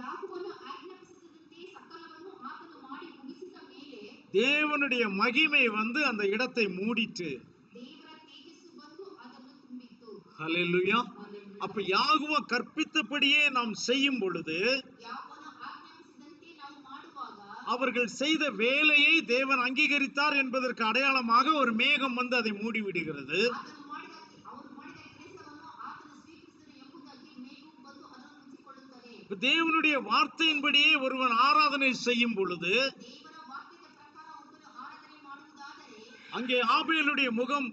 ಯಾಕೋಬನು ಆಜ್ಞಾಪಿಸಿದಂತೆಯೇ ಸಕಲವನ್ನು ಆತನು ಮಾಡಿ ಮುಗಿಸಿದ ಮೇಲೆ தேவனுடைய மகிமை வந்து அந்த இடத்தை மூடிட்டு. ದೇವರ ತೇಜಸ್ಸು ಬಂದು ಅದನ್ನು ತುಂಬಿತ್ತು. ஹல்லேலூயா. அப்ப யாகுவா கற்பித்தபடியே நாம் செய்யும் பொழுது ಯಾಕೋಬನು ಆಜ್ಞಾಪಿಸಿದಂತೆ ನಾವು ಮಾಡುವಾಗ அவர்கள் செய்த வேலையை தேவன் அங்கீகரித்தார் என்பதற்கு அடையாளமாக ஒரு மேகம் வந்து அதை மூடிவிடுகிறது. ಆತನು ಮಾಡಿದ ಅವರು ಮಾಡಿದ ಕೆಲಸವನ್ನು ಆತನು ಸ್ವೀಕರಿಸಿದನು ಎಂಬುದಾಗಿ ಮೇಘವು ಬಂದು ಅದನ್ನು ಮುಚ್ಚಿಕೊಳ್ಳುತ್ತದೆ. இப்ப தேவனுடைய வார்த்தையின்படியே ஒருவன் ஆராதனை செய்யும் பொழுது ದೇವರ ವಾಕ್ಯದ ಪ್ರಕಾರ ಒಬ್ಬನು ಆರಾಧನೆ ಮಾಡುವುದಾದರೆ அங்கே ஆபேலுடைய முகம்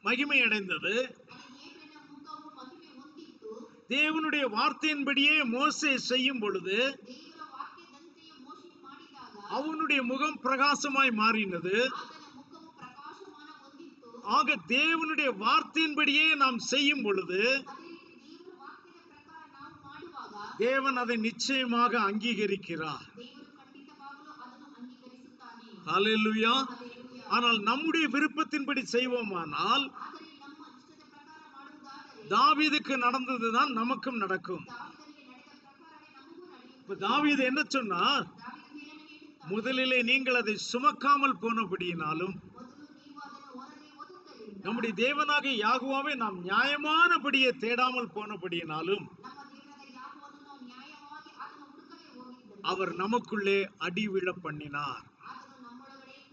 மகிமை அடைந்தது. ಅಲ್ಲಿ ಏಬೆಲನ ಮುಖವು ಮಹಿಮೆ ಹೊಂದಿತ್ತು. தேவனுடைய வார்த்தையின்படியே மோசே செய்யும் பொழுது ದೇವರ ವಾಕ್ಯದಂತೆಯೇ ಮೋಶೆ ಮಾಡಿದಾಗ அவனுடைய முகம் பிரகாசமாய் மாறினது. ಆತನ ಮುಖವು ಪ್ರಕಾಶಮಾನ ಹೊಂದಿತ್ತು. ஆக தேவனுடைய வார்த்தையின்படியே நாம் செய்யும் பொழுது ಅದೇ ರೀತಿ ದೇವರ ವಾಕ್ಯದ ಪ್ರಕಾರ ನಾವು ಮಾಡುವಾಗ தேவன் அதை நிச்சயமாக அங்கீகரிக்கிறார். ದೇವರು ಖಂಡಿತವಾಗಲೂ ಅದನ್ನು ಅಂಗೀಕರಿಸುತ್ತಾನೆ. ஹல்லேலூயா. ಹಲ್ಲೆಲೂಯಾ. ஆனால் நம்முடைய விருப்பத்தின்படி செய்வோமானால் ಆದರೆ ನಮ್ಮ ಇಷ್ಟದ ಪ್ರಕಾರ ಮಾಡುವುದಾದರೆ தாவீதுக்கு நடந்ததுதான் நமக்கும் நடக்கும். ದಾವೀದನಿಗೆ ನಡೆದ ಪ್ರಕಾರವೇ ನಮಗೂ ನಡೆಯುತ್ತದೆ. இப்ப தாவீது என்ன சொன்னார்? ದಾವೀದನು ಏನನ್ನು ಹೇಳುತ್ತಾನೆ? முதலிலே நீங்கள் அதை சுமக்காமல் போனபடியினாலும் ಮೊದಲು ನೀವು ಅದನ್ನು ಹೊರಗೆ ಒದದ್ದರಿಂದ நம்முடைய தேவனாகிய யாகுவாவை நாம் நியாயமானபடியே தேடாமல் போனபடியினாலும் ನಮ್ಮ ದೇವರಾದ ಯಾಹೋವನನ್ನು ನಾವು ನ್ಯಾಯವಾಗಿ ಆತನ ಹುಡುಕದೆ ಹೋಗಿದ್ದರೆ அவர் நமக்குள்ளே அடி விழ பண்ணினார். ಆತನು ನಮ್ಮೊಳಗಡೆ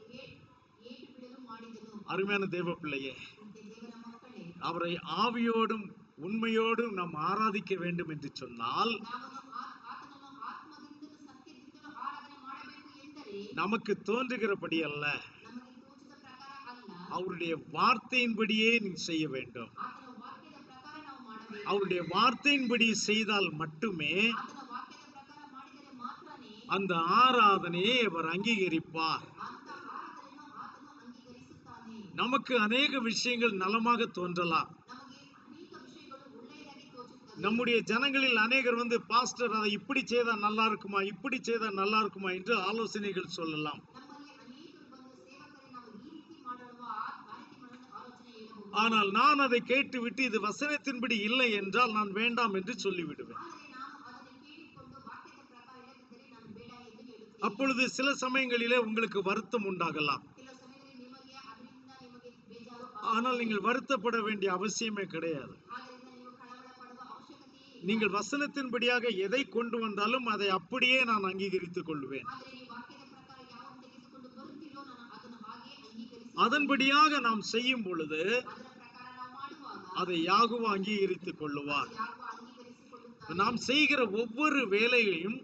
ಏಟು ಬಿಡಲು ಮಾಡಿದನು. அருமையான தேவ பிள்ளையே, ಅಂತೆ ದೇವರ ಮಕ್ಕಳೇ, அவரை ஆவியோடும் உண்மையோடும் நாம் ஆராதிக்க வேண்டும் என்று சொன்னால் ಆತನನ್ನು ಆತ್ಮದಿಂದಲೂ ಸತ್ಯದಿಂದಲೂ ಆರಾಧನೆ ಮಾಡಬೇಕು ಎಂದರೆ நமக்கு தோன்றுகிறபடி அல்ல, ನಮಗೆ ತೋಚಿದ ಪ್ರಕಾರ ಅಲ್ಲ, அவருடைய வார்த்தையின்படியே நீ செய்ய வேண்டும். ಆತನ ವಾಕ್ಯದ ಪ್ರಕಾರ ನಾವು ಮಾಡಬೇಕು. அவருடைய வார்த்தையின்படி செய்தால் மட்டுமே ಆತನ ವಾಕ್ಯದ ಪ್ರಕಾರ ಮಾಡಿದರೆ ಮಾತ್ರನೇ அந்த ஆராதனையை அவர் அங்கீகரிப்பார். ಅಂತ ಆರಾಧನೆಯನ್ನು ಆತನು ಅಂಗೀಕರಿಸುತ್ತಾನೆ. நமக்கு அநேக விஷயங்கள் நலமாக தோன்றலாம். ನಮಗೆ ಅನೇಕ ವಿಷಯಗಳು ಒಳ್ಳೆಯದಾಗಿ ತೋಚುತ್ತವೆ. நம்முடைய ஜனங்களில் அநேகர் வந்து பாஸ்டர் அதை இப்படி செய்தா நல்லா இருக்குமா, இப்படி செய்தா நல்லா இருக்குமா என்று ஆலோசனைகள் சொல்லலாம். ನಮ್ಮಲ್ಲಿ ಅನೇಕರು ಬಂದು ಸೇವಕರೇ ನಾವು ಈ ರೀತಿ ಮಾಡಲ್ವಾ, ಆ ರೀತಿ ಮಾಡೋಣ ಆಲೋಚನೆ ಹೇಳಬಹುದು. ஆனால் நான் அதை கேட்டுவிட்டு இது வசனத்தின்படி இல்லை என்றால் நான் வேண்டாம் என்று சொல்லிவிடுவேன். ಆದರೆ ನಾನು ಅದನ್ನು ಕೇಳಿಕೊಂಡು ವಾಕ್ಯದ ಪ್ರಕಾರ ಇಲ್ಲದಿದ್ದರೆ ನಾನು ಬೇಡ ಎಂದು ಹೇಳುತ್ತೇನೆ. அப்பொழுது சில சமயங்களிலே உங்களுக்கு வருத்தம் உண்டாகலாம். ಕೆಲವು ಸಮಯದಲ್ಲಿ ನಿಮಗೆ ಅದರಿಂದ ನಿಮಗೆ ಬೇಜಾರು ஆனால் நீங்கள் வருத்தப்பட வேண்டிய அவசியமே கிடையாது. ಆದ್ದರಿಂದ ನೀವು ಕಳವಳ ಪಡುವ ಅವಶ್ಯಕತೆಯೇ ಇಲ್ಲ. நீங்கள் வசனத்தின்படியாக எதை கொண்டு வந்தாலும் அதை அப்படியே நான் அங்கீகரித்துக் கொள்வேன். ಆದರೆ ನೀವು ವಾಕ್ಯದ ಪ್ರಕಾರ ಯಾವನ್ನು ತೆಗೆದುಕೊಂಡು ಬರುತ್ತೀರೋ ನಾನು ಅದನ್ನು ಹಾಗೆ ಅಂಗೀಕರಿಸಿ அதன்படியாக நாம் செய்யும் பொழுது ಅದರ ಪ್ರಕಾರ ನಾವು ಮಾಡುವಾಗ அதை யாகுவா அங்கீகரித்துக் கொள்ளுவார். ಯಾರು ಅಂಗೀಕರಿಸಿಕೊಳ್ಳುತ್ತಾರೆ. நாம் செய்கிற ஒவ்வொரு வேலையையும்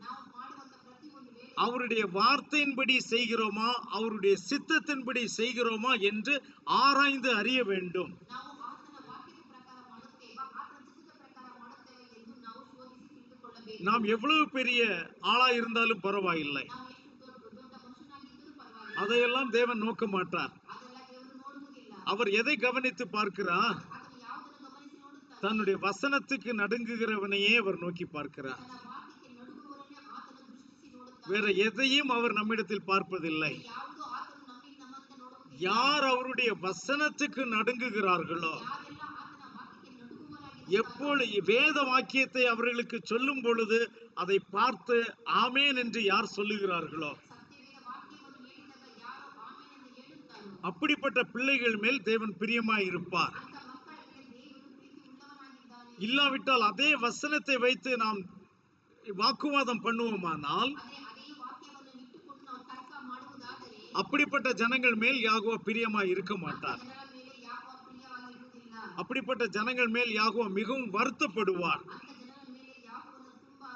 ನಾವು ಮಾಡುವಂತ ಪ್ರತಿಯೊಂದು ವೇಳೆ அவருடைய வார்த்தையின்படி செய்கிறோமா, அவருடைய சித்தத்தின்படி செய்கிறோமா என்று ஆராய்ந்து அறிய வேண்டும். ನಾವು ಆತನ ವಾಕ್ಯದ ಪ್ರಕಾರ ಮಾಡುತ್ತೇವಾ, ಆತನ ಚಿತ್ತದ ಪ್ರಕಾರ ಮಾಡುತ್ತೇವೆ ಎಂದು ನಾವು ಶೋಧಿಸಿ ತಿಳಿದುಕೊಳ್ಳಬೇಕು. நாம் எவ்வளவு பெரிய ஆளா இருந்தாலும் பரவாயில்லை, ನಾವು ಎಷ್ಟು ದೊಡ್ಡ ಮನುಷ್ಯನಾಗಿದ್ದರೂ ಪರವಾಗಿಲ್ಲ, அதையெல்லாம் தேவன் நோக்க மாட்டார். ಅದೆಲ್ಲ ದೇವರು ನೋಡುವುದಿಲ್ಲ. அவர் எதை கவனித்து பார்க்கிறார்? ಆತನು ಯಾವುದನ್ನು ಗಮನಿಸಿ ನೋಡುತ್ತಾನೆ? தன்னுடைய வசனத்துக்கு நடுங்குகிறவனையே அவர் நோக்கி பார்க்கிறார். ತನ್ನ ವಾಕ್ಯಕ್ಕೆ ನಡುಗುವವರನ್ನೇ ಆತನು ದೃಷ್ಟಿಸಿ ನೋಡುತ್ತಾನೆ. வேற எதையும் அவர் நம்மிடத்தில் பார்ப்பதில்லை. ಯಾವುದೋ ಆತನು ನಮ್ಮಂತೆ ನೋಡುವುದಿಲ್ಲ. யார் அவருடைய வசனத்துக்கு நடுங்குகிறார்களோ, ಯಾರೆಲ್ಲ ಆತನ ವಾಕ್ಯಕ್ಕೆ ನಡುಗುವವರಾಗಿದ್ದಾರೆ, எப்பொழுது வேத வாக்கியத்தை அவர்களுக்கு சொல்லும் பொழுது அதை பார்த்து ஆமேன் என்று யார் சொல்லுகிறார்களோ, ಸತ್ಯವೇದ ವಾಕ್ಯವನ್ನು ಹೇಳಿದಾಗ ಯಾರೋ ಆಮೆನ್ ಎಂದು ಹೇಳುತ್ತಾರೋ அப்படிப்பட்ட பிள்ளைகள் மேல் தேவன் பிரியமாய் இருப்பார். ಅಂತ ಮಕ್ಕಳ ಮೇಲೆ ದೇವರು ಪ್ರೀತಿ ಉಳ್ಳವನಾಗಿದ್ದಾನೆ. இல்லாவிட்டால் அதே வசனத்தை வைத்து நாம் வாக்குவாதம் பண்ணுவோமானால் ಅದೇ ವಾಕ್ಯವನ್ನು ಇಟ್ಟುಕೊಂಡು ನಾವು ತರ್ಕ ಮಾಡುವುದಾದರೆ அப்படிப்பட்ட ஜனங்கள் மேல் யாகுவா பிரியமாய் இருக்க மாட்டார். ಜನರ ಮೇಲೆ ಯಾಕೋ ಪ್ರಿಯವಾಗಿರುವುದಿಲ್ಲ. அப்படிப்பட்ட ஜனங்கள் மேல் யாகுவா மிகவும் வருத்தப்படுவார். ಅಂತ ಜನರ ಮೇಲೆ ಯಾಕೋವನ್ನು ತುಂಬಾ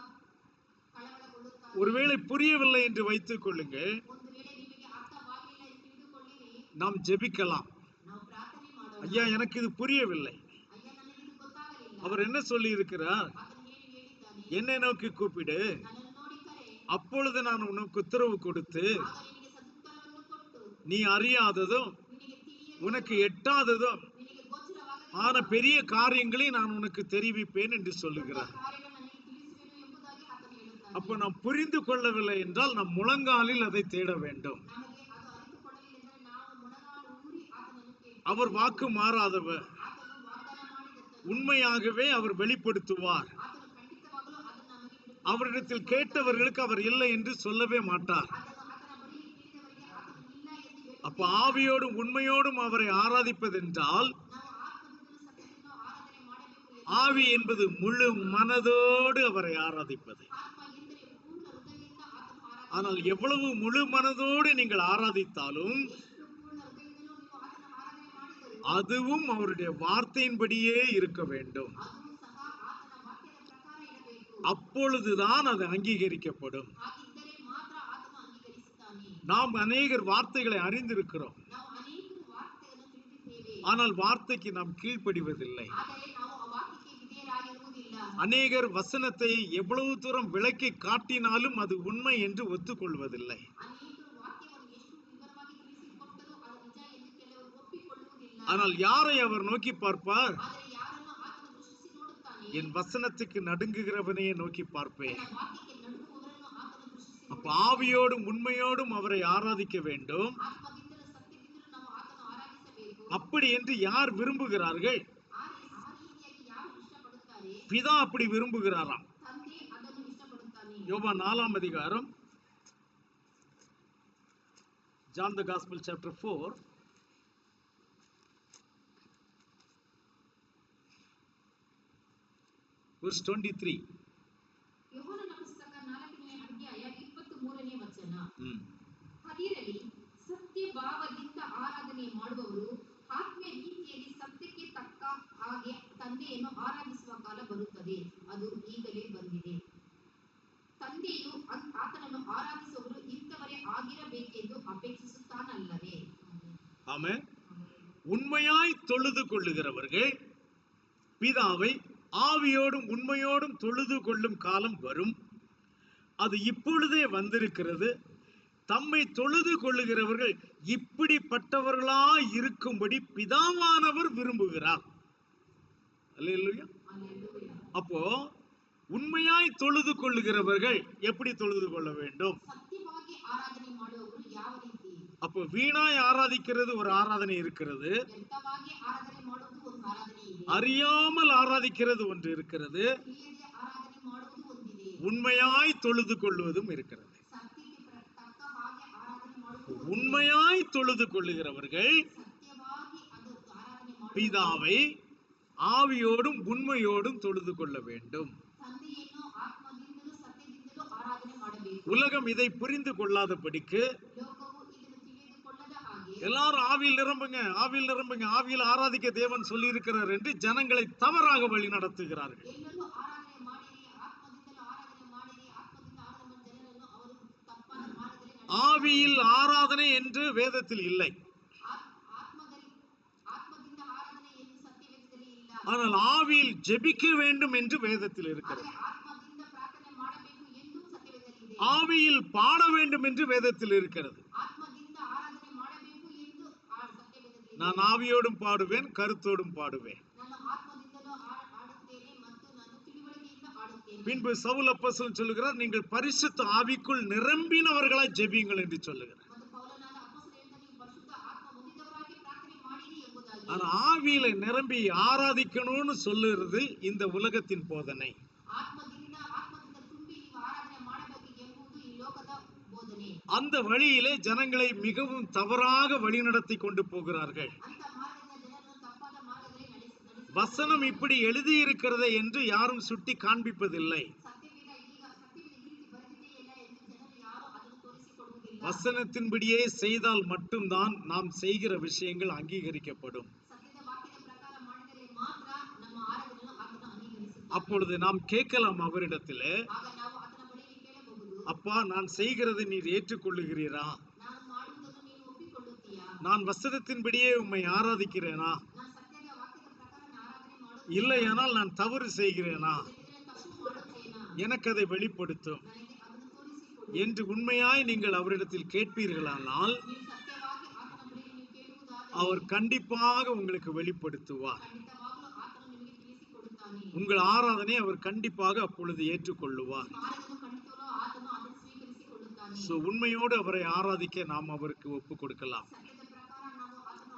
ಕಳವಳಗೊಳ್ಳುತ್ತಾರೆ. ஒருவேளை புரியவில்லை என்று வைத்துக் கொள்ளுங்கள், ಒಂದು ವೇಳೆ ನಿಮಗೆ ಅರ್ಥವಾಗಿಲ್ಲ ಎಂದು ತಿಳಿದುಕೊಳ್ಳಿರಿ, நாம் ஜெபிக்கலாம். ನಾವು ಪ್ರಾರ್ಥನೆ ಮಾಡೋಣ. ஐயா, எனக்கு இது புரியவில்லை. ಅಯ್ಯ, ನನಗೆ ಇದು ಗೊತ್ತಾಗಲಿಲ್ಲ. அவர் என்ன சொல்லி இருக்கிறார்? ಆತನು ಏನು ಹೇಳಿದ್ದಾನೆ? என்னை நோக்கி கூப்பிடு, ನನ್ನನ್ನು ನೋಡಿ ಕರೆ, அப்பொழுது நான் உனக்கு உத்தரவு கொடுத்து ಆಗ ನಿನಗೆ ಸದುತ್ತರವನ್ನು ಕೊಟ್ಟು, நீ அறியாததும் ನಿನಗೆ ತಿಳಿಯದೆ, உனக்கு எட்டாததும் ನಿನಗೆ ಗೋಚರವಾಗದೆ ஆன பெரிய காரியங்களை நான் உனக்கு தெரிவிப்பேன் என்று சொல்லுகிறார். ಕಾರ್ಯಗಳನ್ನು ನನಗೆ ತಿಳಿಸುವೆನು ಎಂಬುದಾಗಿ ಆತನು ಹೇಳುತ್ತಾನೆ. அப்ப நாம் புரிந்து கொள்ளவில்லை என்றால் நம் முழங்காலில் அதை தேட வேண்டும். ನಮಗೆ ಅದು ಅರಿತುಕೊಳ್ಳಲಿಲ್ಲಂದರೆ ನಾವು ಮೊಣಗಾಲು ಊರಿ ಆತನನ್ನು ಕೇಳಿ, அவர் வாக்கு மாறாதவர், ಆತನು ವಾಗ್ದಾನ ಮಾಡಿದಂತೆ உண்மையாகவே அவர் வெளிப்படுத்துவார். ಆತನು ಖಂಡಿತವಾಗಲೂ ಅದನ್ನು ನಮಗೆ ಬಿಡುತ್ತಾನೆ. அவரிடத்தில் கேட்டவர்களுக்கு அவர் இல்லை என்று சொல்லவே மாட்டார். ಆತನ ಬಳಿ ಕೇಳಿದವರಿಗೆ ಆತನು ಇಲ್ಲ ಎಂದು ಹೇಳುತ್ತಾನೆ. அப்ப ஆவியோடும் உண்மையோடும் அவரை ஆராதிப்பதென்றால் ನಾವು ಆತ್ಮದಿಂದಲೂ ಸತ್ಯದಿಂದಲೂ ಆರಾಧನೆ ಮಾಡಬೇಕು ಎಂದು, ஆவி என்பது முழு மனதோடு அவரை ஆராதிப்பது. ಆತ್ಮ ಎಂದರೆ ಪೂರ್ಣ ಹೃದಯದಿಂದ ಆತನು ಆರಾಧನೆ ஆனால் எவ்வளவு முழு மனதோடு நீங்கள் ஆராதித்தாலும் ಎಷ್ಟು ಪೂರ್ಣ ಹೃದಯದಿಂದಲೂ ನೀವು ಆತನ ಆರಾಧನೆ ಮಾಡಿದರೂ அதுவும் அவருடைய வார்த்தையின்படியே இருக்க வேண்டும். ಅದು ಸಹ ಆತನ ವಾಕ್ಯದ ಪ್ರಕಾರ ಇರಬೇಕು. அப்பொழுதுதான் அது அங்கீகரிக்கப்படும். ಹಾಗಿದ್ದರೆ ಮಾತ್ರ ಆತನು ಅಂಗೀಕರಿಸುತ್ತಾನೆ. நாம் அநேகர் வார்த்தைகளை அறிந்திருக்கிறோம், ನಾವು ಅನೇಕರು ವಾರ್ತೆಯನ್ನು ತಿಳಿದಿದ್ದೇವೆ, ஆனால் வார்த்தைக்கு நாம் கீழ்ப்படிவதில்லை. ಆದರೆ ನಾವು ಆ ವಾಕ್ಯಕ್ಕೆ ವಿಧೇಯರಾಗಿರುವುದಿಲ್ಲ. அநேகர் வசனத்தை எவ்வளவு தூரம் விளக்கி காட்டினாலும் அது உண்மை என்று ஒத்துக்கொள்வதில்லை. ಅನೇಕರು ವಾಕ್ಯವನ್ನು ಎಷ್ಟು ವಿವರವಾಗಿ ತಿಳಿಸಿಕೊಟ್ಟರೂ ಅದು ನಿಜ ಎಂದು ಕೆಲವರು ಒಪ್ಪಿಕೊಳ್ಳುವುದಿಲ್ಲ. ஆனால் யாரை அவர் நோக்கி பார்ப்பார்? ಆದರೆ ಯಾರನ್ನು ಆತನು ದೃಷ್ಟಿಸಿ ನೋಡುತ್ತಾನೆ? என் வசனத்துக்கு நடுங்குகிறவனையே நோக்கி பார்ப்பேன். ತನ್ನ ವಾಕ್ಯಕ್ಕೆ ನಡುಗುವವರನ್ನು ಆತನು ದೃಷ್ಟಿಸಿ அப்ப ஆவியோடும் உண்மையோடும் அவரை ஆராதிக்க வேண்டும். ಆತ್ಮದಿಂದಲೂ ಸತ್ಯದಿಂದಲೂ ನಾವು ಆತನು ಆರಾಧಿಸಬೇಕು. அப்படி என்று யார் விரும்புகிறார்கள்? ಆ ರೀತಿಯಾಗಿ ಯಾರು ಇಷ್ಟಪಡುತ್ತಾರೆ? பிதா அப்படி விரும்புகிறாராம். ತಂದೆ ಅದನ್ನು ಇಷ್ಟಪಡುತ್ತಾನೆ. யோவான் 4 அதிகாரம், John the Gospel chapter 4 verse 23. ಯೋಹಾನನ ಪುಸ್ತಕ 4ನೇ ಅಧ್ಯಾಯ 23ನೇ ವಚನ. ம். ಅದಿರಲಿ ಸತ್ಯ ಭಾವದಿಂದ ಆರಾಧನೆ ಮಾಡುವವರು ಆತ್ಮೀಯ ರೀತಿಯಲ್ಲಿ ಸತ್ಯಕ್ಕೆ ತಕ್ಕ ಹಾಗೆ ತಂದೆಯನ್ನು ಆರಾಧಿಸುವ ಕಾಲ ಬರುತ್ತದೆ, ಅದು ಈಗಲೇ ಬಂದಿದೆ. ತಂದೆಯು ಆತನನ್ನು ಆರಾಧಿಸುವವರು ಇಂಥವರೇ ಆಗಿರಬೇಕೆಂದು ಅಪೇಕ್ಷಿಸುತ್ತಾನಲ್ಲವೇ? ஆமென். உண்மையாய் தொழுது கொள்ளுகிறவர்கள் பிதாவை ஆவியோடும் உண்மையோடும் தொழுது கொள்ளும் காலம் வரும், அது இப்பொழுதே வந்திருக்கிறது. தம்மை தொழுது கொள்ளுகிறவர்கள் இப்படிப்பட்டவர்களாய் இருக்கும்படி பிதாவானவர் விரும்புகிறார். அல்லேலூயா. அல்லேலூயா. அப்போ உண்மையாய் தொழுது கொள்ளுகிறவர்கள் எப்படி தொழுது கொள்ள வேண்டும்? ಸತ್ಯವಾಗಿ ಆರಾಧನೆ ಮಾಡುವವರು ಯಾವ ರೀತಿ? அப்போ வீணாய் ஆராதிக்கிறது ஒரு ஆராதனை இருக்கிறது, ವ್ಯರ್ಥವಾಗಿ ಆರಾಧನೆ ಮಾಡುವುದು ಒಂದು ಆರಾಧನೆ ಇದೆ, அறியாமல் ஆராதிக்கிறது ஒன்று இருக்கிறது, ತಿಳಿಯದೆ ಆರಾಧನೆ ಮಾಡುವುದು ಒಂದಿದೆ, உண்மையாய் தொழுது கொள்வதும் இருக்கிறது. ಸತ್ಯಕ್ಕೆ ತಕ್ಕ ಹಾಗೆ ಆರಾಧನೆ ಮಾಡುವುದು ಒಂದಿದೆ. உண்மையாய் தொழுது கொள்ளுகிறவர்கள் ಸತ್ಯವಾಗಿ ಅದು ಆರಾಧನೆ ಮಾಡುವುದು பிதாவை ஆவியோடும் உண்மையோடும் தொழுது கொள்ள வேண்டும். ತಂದೆಯನ್ನು ಆತ್ಮದಿಂದಲೂ ಸತ್ಯದಿಂದಲೂ ಆರಾಧನೆ ಮಾಡಬೇಕು. உலகம் இதை புரிந்து கொள்ளாதபடிக்கு ಲೋಕವು ಇದನ್ನು ತಿಳಿದುಕೊಳ್ಳದ ಹಾಗೆ எல்லாரும் ஆவியில் நிரம்புங்க, ஆவியில் நிரம்புங்க, ஆவியில் ஆராதிக்க தேவன் சொல்லி இருக்கிறார் என்று ஜனங்களை தவறாக வழி நடத்துகிறார்கள். ಎಲ್ಲರೂ ಆರಾಧನೆ ಮಾಡಿರಿ, ಆತ್ಮದಿಂದಲೂ ಆರಾಧನೆ ಮಾಡಿರಿ, ಆತ್ಮದಿಂದ ಆರಾಧನೆ ಮಾಡಿ ಜನರನ್ನು ಅವರು ತಪ್ಪಾದ ಮಾರ್ಗದಲ್ಲಿ ನಡೆಸುತ್ತಾರೆ. ஆவியில் ஆராதனை என்று வேதத்தில் இல்லை, ಆತ್ಮದಿಂದ ಆರಾಧನೆ ಎಂದು ಸತ್ಯವೇದದಲ್ಲಿ ಇಲ್ಲ. ஆனால் ஆவியில் ஜெபிக்க வேண்டும் என்று வேதத்தில் இருக்கிறது. ಆದರೆ ಆತ್ಮದಿಂದ ಪ್ರಾರ್ಥನೆ ಮಾಡಬೇಕು ಎಂದು ಸತ್ಯವೇದದಲ್ಲಿ ಇದೆ. ஆவியில் பாட வேண்டும் என்று வேதத்தில் இருக்கிறது. ಆತ್ಮದಿಂದ ಆರಾಧನೆ ಮಾಡಬೇಕು ಎಂದು ಸತ್ಯವೇದದಲ್ಲಿ ಇದೆ. நான் ஆவியோடும் பாடுவேன், கருத்தோடும் பாடுவேன். ನಾನು ಆತ್ಮದಿಂದಲೂ ಆಡುತ್ತೇನೆ ಮತ್ತು ನಾನು ತಿಳುವಳಿಕೆಯಿಂದ ಆಡುತ್ತೇನೆ. பின்பு சவுல் அப்போஸ்தலன் சொல்லுகிறார், நீங்கள் பரிசுத்த ஆவிக்குள் நிரம்பினவர்களாய் ஜெபியுங்கள் என்று சொல்லுகிறார். ಮತ್ತು ಪೌಲನಾದ ಅಪೊಸ್ತಲ ಹೇಳ್ತಾನೆ, ನೀವು ಪರಿಶುದ್ಧ ಆತ್ಮ ಹೊಂದಿದವರಾಗಿ ಪ್ರಾರ್ಥನೆ ಮಾಡಿರಿ ಎಂಬುದಾಗಿ. ஆனா ஆவியில நிரம்பி ஆராதிக்கணும்னு சொல்லுறது இந்த உலகத்தின் போதனை. ಆತ್ಮದಿಂದ ತುಂಬಿ ನೀವು ಆರಾಧನೆ ಮಾಡಬೇಕು ಎಂಬುದು ಈ ಲೋಕದ ಬೋಧನೆ. அந்த வழியிலே ஜனங்களை மிகவும் தவறாக வழிநடத்தி கொண்டு போகிறார்கள். ಅಂತ ಮಾರ್ಗದಿಂದ ಜನರನ್ನು ತಪ್ಪಾದ ಮಾರ್ಗದಲ್ಲಿ ನಡೆಸಿ வசனம் இப்படி எழுதியிருக்கிறதே என்று யாரும் சுட்டி காண்பிப்பதில்லை. ಸತ್ಯವೇದ ಈ ರೀತಿ ಬರೆದಿದೆಯಲ್ಲ ಎಂದು ಜನರು ಯಾರು ಅದನ್ನು ತೋರಿಸಿಕೊಡುವುದಿಲ್ಲ. வசனத்தின்படியே செய்தால் மட்டும்தான் நாம் செய்கிற விஷயங்கள் அங்கீகரிக்கப்படும். ಸತ್ಯದ ವಾಕ್ಯದ ಪ್ರಕಾರ ಮಾಡಿದರೆ ಮಾತ್ರ ನಮ್ಮ ಆರಾಧನೆಯನ್ನು ಆತನು ಅಂಗೀಕರಿಸುತ್ತಾನೆ. அப்பொழுது நாம் கேட்கலாம் அவரிடத்திலே, ಆಗ ನಾವು ಆತನ ಬಳಿಯಲ್ಲಿ ಕೇಳಬಹುದು, அப்பா நான் செய்கிறதை நீர் ஏற்றுக்கொள்ளுகிறீரா? ನಾನು ಮಾಡುವುದನ್ನು ನೀನು ಒಪ್ಪಿಕೊಳ್ಳುತ್ತೀಯಾ? நான் வசனத்தின்படியே உம்மை ஆராதிக்கிறேனா? ನಾನು ಸತ್ಯದ ವಾಕ್ಯದ ಪ್ರಕಾರ ಆರಾಧನೆ ಮಾಡುತ್ತೇನೆ, இல்லையானால் நான் தவறு செய்கிறேனா? ತಪ್ಪು ಮಾಡುತ್ತೇನಾ? எனக்கு அதை வெளிப்படுத்தும் ನನಗೆ ಅದನ್ನು ತೋರಿಸಿಕೊಡು. என்று உண்மையாய் நீங்கள் அவரிடத்தில் கேட்பீர்களானால் ನೀವು ಸತ್ಯವಾಗಿ ಆತನ ಬಳಿಯಲ್ಲಿ ನೀವು ಕೇಳುವುದಾದರೆ அவர் கண்டிப்பாக உங்களுக்கு வெளிப்படுத்துவார். ಖಂಡಿತವಾಗಲೂ ಆತನು ನಿಮಗೆ ತಿಳಿಸಿಕೊಡುತ್ತಾನೆ. உங்கள் ஆராதனை அவர் கண்டிப்பாக அப்பொழுது ஏற்றுக்கொள்ளுவார். ಆರಾಧನೆ ಖಂಡಿತವಾಗಲೂ ಆತನು ಅದನ್ನು ಸ್ವೀಕರಿಸಿಕೊಳ್ಳುತ್ತಾನೆ. சோ உண்மையோடு அவரை ஆராதிக்க நாம் அவருக்கு ஒப்பு கொடுக்கலாம். ಸತ್ಯದ ಪ್ರಕಾರ ನಾವು ಆತನು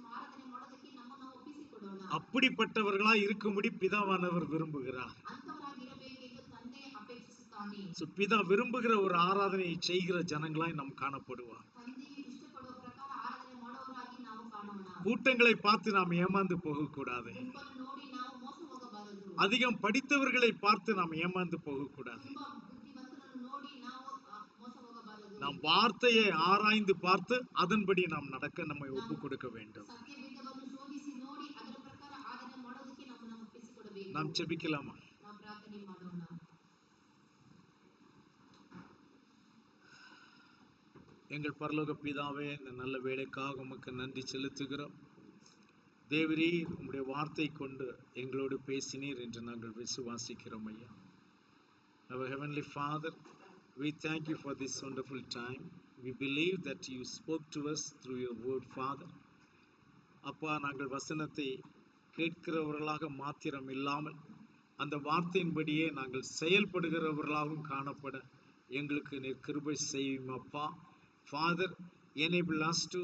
ಆರಾಧನೆ ಮಾಡೋದಕ್ಕೆ ನಮ್ಮನ್ನು ಒಪ್ಪಿಸಿಕೊಡೋಣ. அப்படிப்பட்டவர்களாய் இருக்கும்படி பிதாவானவர் விரும்புகிறார். ಅಂತವರಾಗಿರಬೇಕೆಂದು ತಂದೆ ಅಪೇಕ್ಷಿಸುತ್ತಾನೆ. சோ பிதா விரும்புகிற ஒரு ஆராதனையை செய்கிற ஜனங்களாய் நாம் காணப்படுவார். ತಂದೆಯು ಇಷ್ಟಪಡುವ ಪ್ರಕಾರ ಆರಾಧನೆ ಮಾಡುವವರಾಗಿ ನಾವು ಕಾಣೋಣ. கூட்டங்களை பார்த்து நாம் ஏமாந்து போகக்கூடாது. ಗುಂಪನ್ನು ನೋಡಿ ನಾವು ಮೋಸ ಹೋಗಬಾರದು. அதிகம் படித்தவர்களை பார்த்து நாம் ஏமாந்து போகக்கூடாது. ತುಂಬಾ ಬುದ್ಧಿವಂತರನ್ನು ನೋಡಿ ನಾವು ಮೋಸ ಹೋಗಬಾರದು. நாம் வார்த்தையை ஆராய்ந்து பார்த்து அதன்படி நாம் நடக்க நம்மை ஒப்பு கொடுக்க வேண்டும். ಸತ್ಯವೇದವನ್ನು ಶೋಧಿಸಿ ನೋಡಿ ಅದರ ಪ್ರಕಾರ ಆಚರಣೆ ಮಾಡೋದಕ್ಕೆ ನಾವು ಒಪ್ಪಿಸಿಕೊಡಬೇಕು. நாம் ஜெபிக்கலாமா? ನಾವು ಪ್ರಾರ್ಥನೆ ಮಾಡೋಣ. எங்கள் பரலோக பிதாவே, இந்த நல்ல வேளைக்காக உமக்கு நன்றி செலுத்துகிறோம். தேவரீர் உம்முடைய வார்த்தை கொண்டு எங்களோடு பேசினீர் என்று நாங்கள் விசுவாசிக்கிறோம் ஐயா. Our Heavenly Father, we thank you for this wonderful time. We believe that you spoke to us through your word, Father. அப்பா, நாங்கள் வசனத்தை கேட்கிறவர்களாக மாத்திரம் இல்லாமல் அந்த வார்த்தையின்படியே நாங்கள் செயல்படுகிறவர்களாகவும் காணப்பட எங்களுக்கு நீர் கிருபை செய்யும் அப்பா. Father, enable us to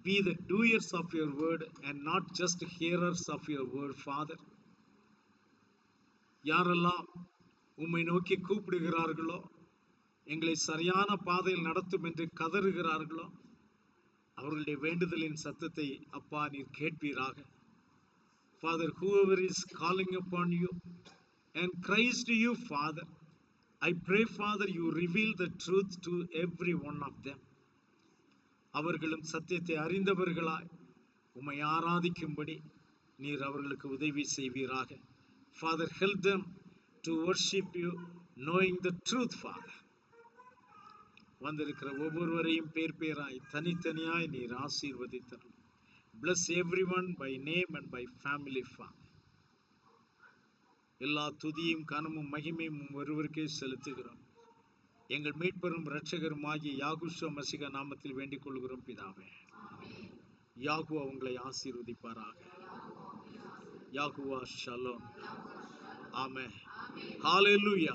be the doers of your word and not just hearers of your word, Father. யாரெல்லாம் உம்மை நோக்கி கூப்பிடுகிறார்களோ, எங்களை சரியான பாதையில் நடத்தும் என்று கதறுகிறார்களோ, அவர்களுடைய வேண்டுதலின் சத்தத்தை அப்பா நீர் கேட்பீராக. Father, whoever is calling upon you and cries to you, Father, I pray, Father, you reveal the truth to every one of them. அவர்களும் சத்தியத்தை அறிந்தவர்களாய் உம்மை ஆராதிக்கும்படி நீர் அவர்களுக்கு உதவி செய்வீராக. Father, help them to worship you knowing the truth, Father. வந்திருக்கிற ஒவ்வொருவரையும் பேர் பேராய் தனித்தனியாய் நீர் ஆசீர்வதித்தரும். Bless everyone by name and by family, Father. எல்லா துதியும் கனமும் மகிமையும் ஒருவருக்கே செலுத்துகிறோம். எங்கள் மீட்பரும் இரட்சகருமாகிய யாகுஷா மசிகா நாமத்தில் வேண்டிக் கொள்கிறோம் பிதாவே. யாகுவா உங்களை ஆசீர்வதிப்பாராக. யாகுவா ஷலோம். ஆமென். ஹalleluya.